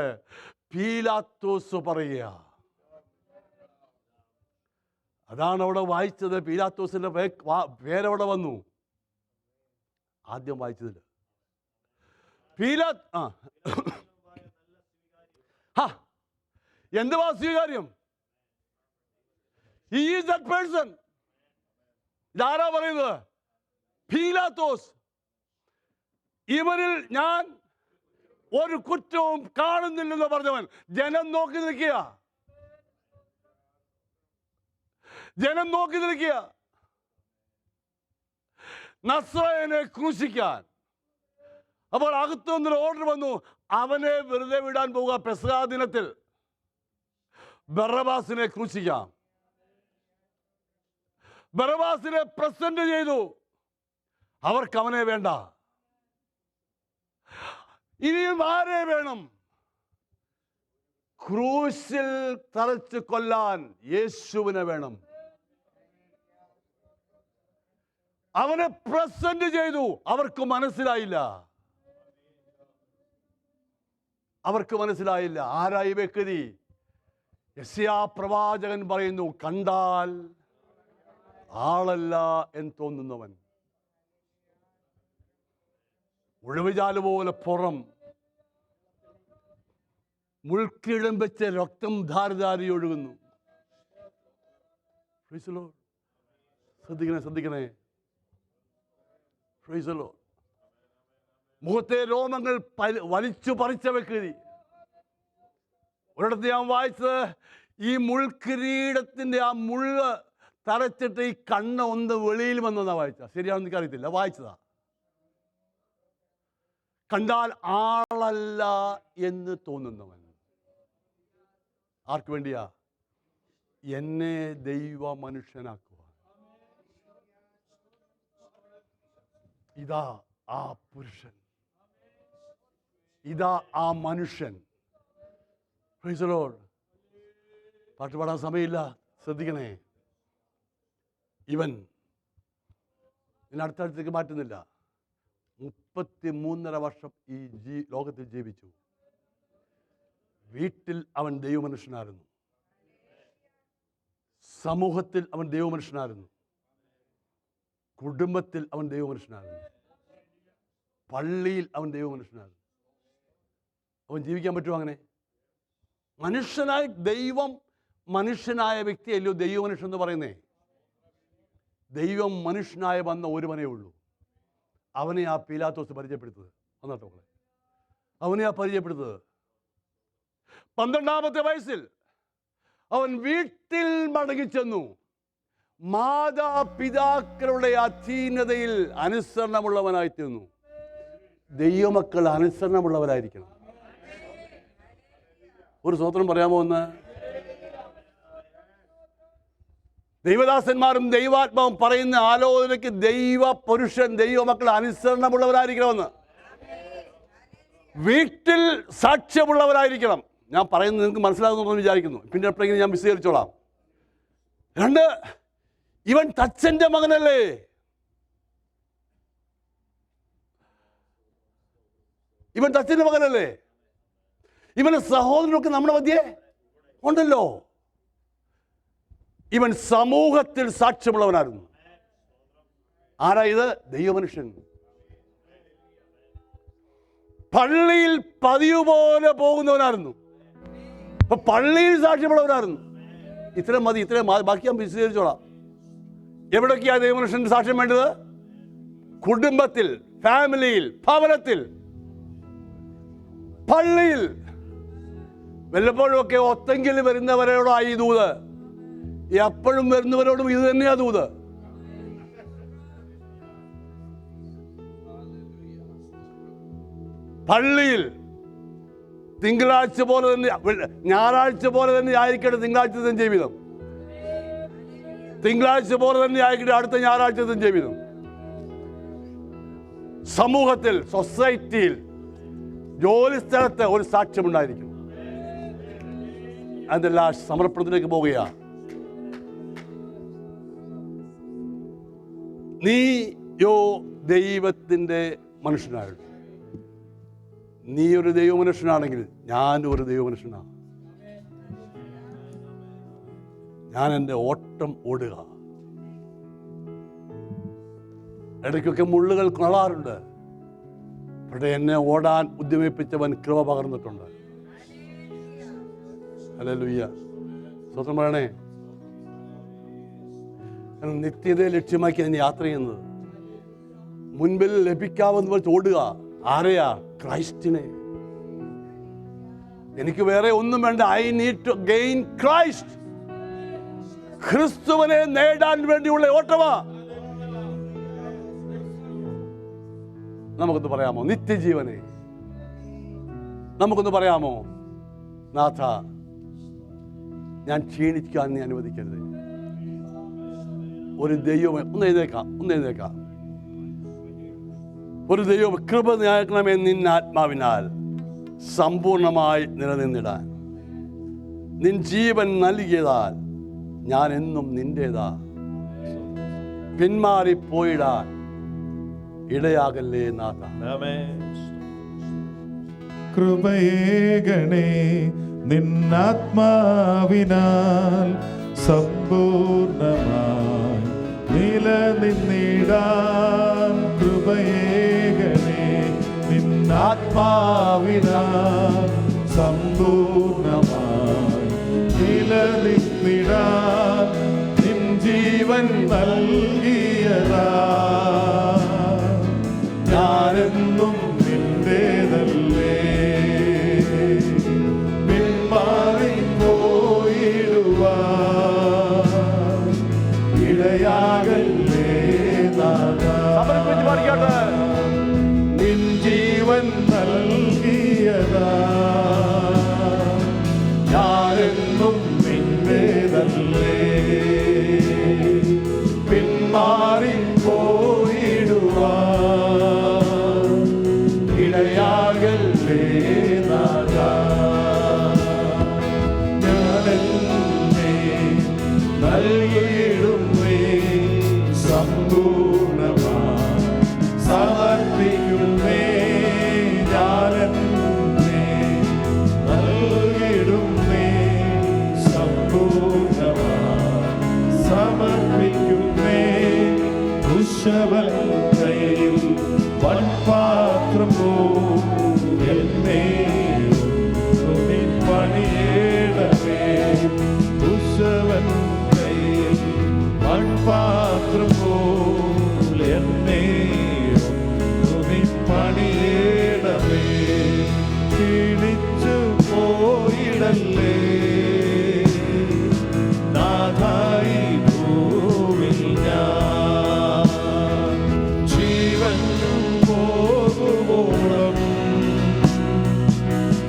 പീലാത്തോസ് പറയുക. അതാണ് അവിടെ വായിച്ചത്. പീലാത്തോസിന്റെ പേരവിടെ വന്നു ആദ്യം വായിച്ചതിൽ. എന്തുവാ സ്വീകാര്യം? He is that person. ഇതാരാ പറയുന്നത്? പീലാത്തോസ്. ഇവരിൽ ഞാൻ ഒരു കുറ്റവും കാണുന്നില്ലെന്ന് പറഞ്ഞവൻ ജനം നോക്കി നിൽക്കുക. ജനം നോക്കി നിൽക്കുക. നസ്രായനെ ക്രൂശിക്കാൻ. അപ്പോൾ അകത്തുനിന്നൊരു ഓർഡർ വന്നു, അവനെ വെറുതെ വിടാൻ പോവുക. പെസഹാ ദിനത്തിൽ ബറബാസിനെ ക്രൂശിക്കാം. ബറബാസിനെ പ്രസന്റ് ചെയ്തു. അവർക്ക് അവനെ വേണ്ട. ഇനിയും ആരെ വേണം? ക്രൂശിൽ തറച്ച് കൊല്ലാൻ യേശുവിനെ വേണം. അവനെ പ്രസന്റ് ചെയ്തു. അവർക്ക് മനസ്സിലായില്ല. അവർക്ക് മനസ്സിലായില്ല ആരായി വ്യക്തി. യെശയ്യാ പ്രവാചകൻ പറയുന്നു, കണ്ടാൽ ആളല്ല എന്ന് തോന്നുന്നവൻ. ഉഴവുചാല് പോലെ പുറം, മുൾക്കിടം വെച്ച് രക്തം ധാരധാരി ഒഴുകുന്നു. ശ്രദ്ധിക്കണേ, ശ്രദ്ധിക്കണേ. മുഖത്തെ രോമങ്ങൾ വലിച്ചു പറിച്ച വ്യക്തി. ഒരിടത്ത് ഞാൻ വായിച്ചത്, ഈ മുൾക്കിരീടത്തിന്റെ ആ മുള്ള് തറച്ചിട്ട് ഈ കണ്ണ് ഒന്ന് വെളിയിൽ വന്നതാ വായിച്ച. ശരിയാണെന്ന് എനിക്കറിയത്തില്ല, വായിച്ചതാ. കണ്ടാൽ ആളല്ല എന്ന് തോന്നുന്നവൻ. ആർക്ക് വേണ്ടിയാ? എന്നെ ദൈവ മനുഷ്യനാക്കുക. ഇതാ ആ പുരുഷൻ, ഇതാ ആ മനുഷ്യൻ. Price the Lord. പാട്ട് പാടാൻ സമയമില്ല, ശ്രദ്ധിക്കണേ. ഇവൻ ഇതിന് അടുത്തടുത്തേക്ക് മാറ്റുന്നില്ല. 33.5 വർഷം ഈ ലോകത്തിൽ ജീവിച്ചു. വീട്ടിൽ അവൻ ദൈവമനുഷ്യനായിരുന്നു. സമൂഹത്തിൽ അവൻ ദൈവമനുഷ്യനായിരുന്നു. കുടുംബത്തിൽ അവൻ ദൈവമനുഷ്യനായിരുന്നു. പള്ളിയിൽ അവൻ ദൈവമനുഷ്യനായിരുന്നു. അവൻ ജീവിക്കാൻ പറ്റുമോ അങ്ങനെ? മനുഷ്യനായി ദൈവം മനുഷ്യനായ വ്യക്തിയല്ലോ ദൈവമനുഷ്യൻ എന്ന് പറയുന്നേ. ദൈവം മനുഷ്യനായി വന്ന ഒരുവനേ ഉള്ളൂ. അവനെ ആ പീലാത്തോസ് പരിചയപ്പെടുത്തത്. വന്നോട്ടോ, അവനെ ആ പരിചയപ്പെടുത്തത് 12-ാമത്തെ വയസ്സിൽ അവൻ വീട്ടിൽ മടങ്ങിച്ചെന്നു. മാതാപിതാക്കളുടെ അധീനതയിൽ അനുസരണമുള്ളവനായി തീർന്നു. ദൈവമക്കൾ അനുസരണമുള്ളവരായിരിക്കണം. ഒരു സ്തോത്രം പറയാമോ? എന്ന് ദൈവദാസന്മാരും ദൈവാത്മാവും പറയുന്ന ആലോചനയ്ക്ക് ദൈവ പുരുഷൻ, ദൈവമക്കൾ അനുസരണമുള്ളവരായിരിക്കണമെന്ന്. വീട്ടിൽ സാക്ഷ്യമുള്ളവരായിരിക്കണം. ഞാൻ പറയുന്നത് നിങ്ങൾക്ക് മനസ്സിലാകുന്നു വിചാരിക്കുന്നു. പിന്നെ എപ്പോഴെങ്കിലും ഞാൻ വിശദീകരിച്ചോളാം. 2, ഇവൻ തച്ചന്റെ മകനല്ലേ? ഇവൻ തച്ചന്റെ മകനല്ലേ? ഇവന്റെ സഹോദരനൊക്കെ നമ്മുടെ മധ്യേ ഉണ്ടല്ലോ. ഇവൻ സമൂഹത്തിൽ സാക്ഷ്യമുള്ളവനായിരുന്നു. ആരാ ഇത്? ദൈവമനുഷ്യൻ. പള്ളിയിൽ പതിവ് പോലെ പോകുന്നവനായിരുന്നു. അപ്പൊ പള്ളിയിൽ സാക്ഷ്യമുള്ളവനായിരുന്നു. ഇത്രയും മതി, ഇത്രയും ബാക്കി ഞാൻ വിശദീകരിച്ചോളാം. എവിടൊക്കെയാ ദൈവമനുഷ്യന്റെ സാക്ഷ്യം വേണ്ടത്? കുടുംബത്തിൽ, ഫാമിലിയിൽ, ഭവനത്തിൽ, പള്ളിയിൽ. വല്ലപ്പോഴും ഒക്കെ ഒത്തെങ്കിലും വരുന്നവരോടായി ദൂത്, എപ്പോഴും വരുന്നവരോടും ഇത് തന്നെയാ ദൂത്. പള്ളിയിൽ തിങ്കളാഴ്ച പോലെ തന്നെ, ഞായറാഴ്ച പോലെ തന്നെ ആയിരിക്കട്ടെ തിങ്കളാഴ്ചത്തെ ജീവിതം. തിങ്കളാഴ്ച പോലെ തന്നെ ആയിരിക്കട്ടെ അടുത്ത ഞായറാഴ്ചത്തെ ജീവിതം. സമൂഹത്തിൽ, സൊസൈറ്റിയിൽ, ജോലി സ്ഥലത്ത് ഒരു സാക്ഷ്യമുണ്ടായിരിക്കും. അതെല്ലാം സമർപ്പണത്തിലേക്ക് പോവുകയാണ്. നീയോ ദൈവത്തിൻ്റെ മനുഷ്യനായിരുന്നു. നീ ഒരു ദൈവമനുഷ്യനാണെങ്കിൽ ഞാനും ഒരു ദൈവമനുഷ്യനാണ്. ഞാൻ എൻ്റെ ഓട്ടം ഓടുക. ഇടയ്ക്കൊക്കെ മുള്ളുകൾ കൊള്ളാറുണ്ട്. പക്ഷേ എന്നെ ഓടാൻ ഉദ്യമിപ്പിച്ചവൻ കൃപ പകർന്നിട്ടുണ്ട്. ഹല്ലേലൂയ. സ്വന്തം പറയണേ. നിത്യതയെ ലക്ഷ്യമാക്കി ഞാൻ യാത്ര ചെയ്യുന്നത്. മുൻപിൽ ലഭിക്കാവുന്ന പോലെ ഓടുക. ആരെയാ? ക്രൈസ്റ്റിനെ. എനിക്ക് വേറെ ഒന്നും വേണ്ട. I need to gain Christ. ക്രിസ്തുവിനെ നേടാൻ വേണ്ടിയുള്ള ഓട്ടമാ. നമുക്കൊന്ന് പറയാമോ? നിത്യജീവനെ നമുക്കൊന്ന് പറയാമോ? നാഥ, ഞാൻ ക്ഷീണിക്കാൻ നീ അനുവദിക്കരുത്. ഒരു ദൈവം ഒന്ന് എഴുന്നേക്കാം. ഒരു ദൈവം കൃപ നിയാക്കണമേ നിൻ ആത്മാവിനാൽ സമ്പൂർണമായി നിലനിന്നിടാൻ. നിൻ ജീവൻ നൽകിയതാൽ ഞാൻ എന്നും നിന്റേതാ. പിന്മാറിപ്പോയിടാൻ ഇടയാകല്ലേ നാഥ. കൃപയേകണേ നിന്നാത്മാവിനാൽ സമ്പൂർണമായി നിലനിന്നിടാൻ. കൃപയേകണേ നിന്നാത്മാവിനാൽ സമ്പൂർണമായി നിലനിന്നിടാൻ. നിൻ ജീവൻ നൽകിയതാ ഞാനെന്നും നിന്റേതല്ലേ. പിന്മാറിപ്പോയിടുവാൻ ഇടയാകല്ലേ നാഥ. നിൻ ജീവൻ നൽകിയതാ ഞാനെന്നും നിന്റേതല്ലേ. പിന്മാറിപ്പോയിടുവാൻ ഇടയാകല്ലേ നാഥ. ഞാനെന്നെ നൽകിയിടുന്നേ സമ്പൂർണമായി സമർപ്പിക്കുന്നേ. ഞാനെന്നെ നൽകിയിടുന്നേ സമ്പൂർണമായി സമർപ്പിക്കുന്നേ. കുശവൻ കയ്യിൽ വൻപാത്രം എന്നെ പണിയേടമേ. കുശവൻ കയ്യിൽ വൻപാത്രം എന്നെ പണിയേടമേ. ക്ഷീണിച്ചു പോയിടല്ലേ നാഥായി ഭൂമിൽ ഞാൻ. ജീവൻ പോകുവോളം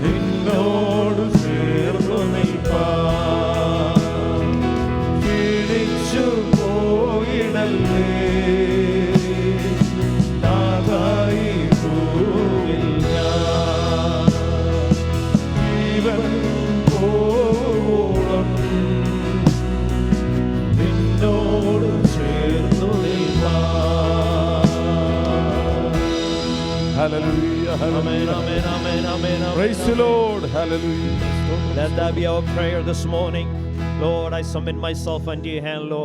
നിന്നോട് ചേർന്നു നിൽപ്പാൻ. ക്ഷീണിച്ചു പോയിടല്ലേ നാഥായി ഭൂമിൽ ഞാൻ. ജീവൻ പോവോളം നിന്നോട് ചേർന്നു നിൽപ്പാൻ. Hallelujah, hallelujah. Amen, amen, amen, amen. Praise the Lord. Hallelujah. Let that be our prayer this morning. Lord, I submit myself unto your hand, Lord.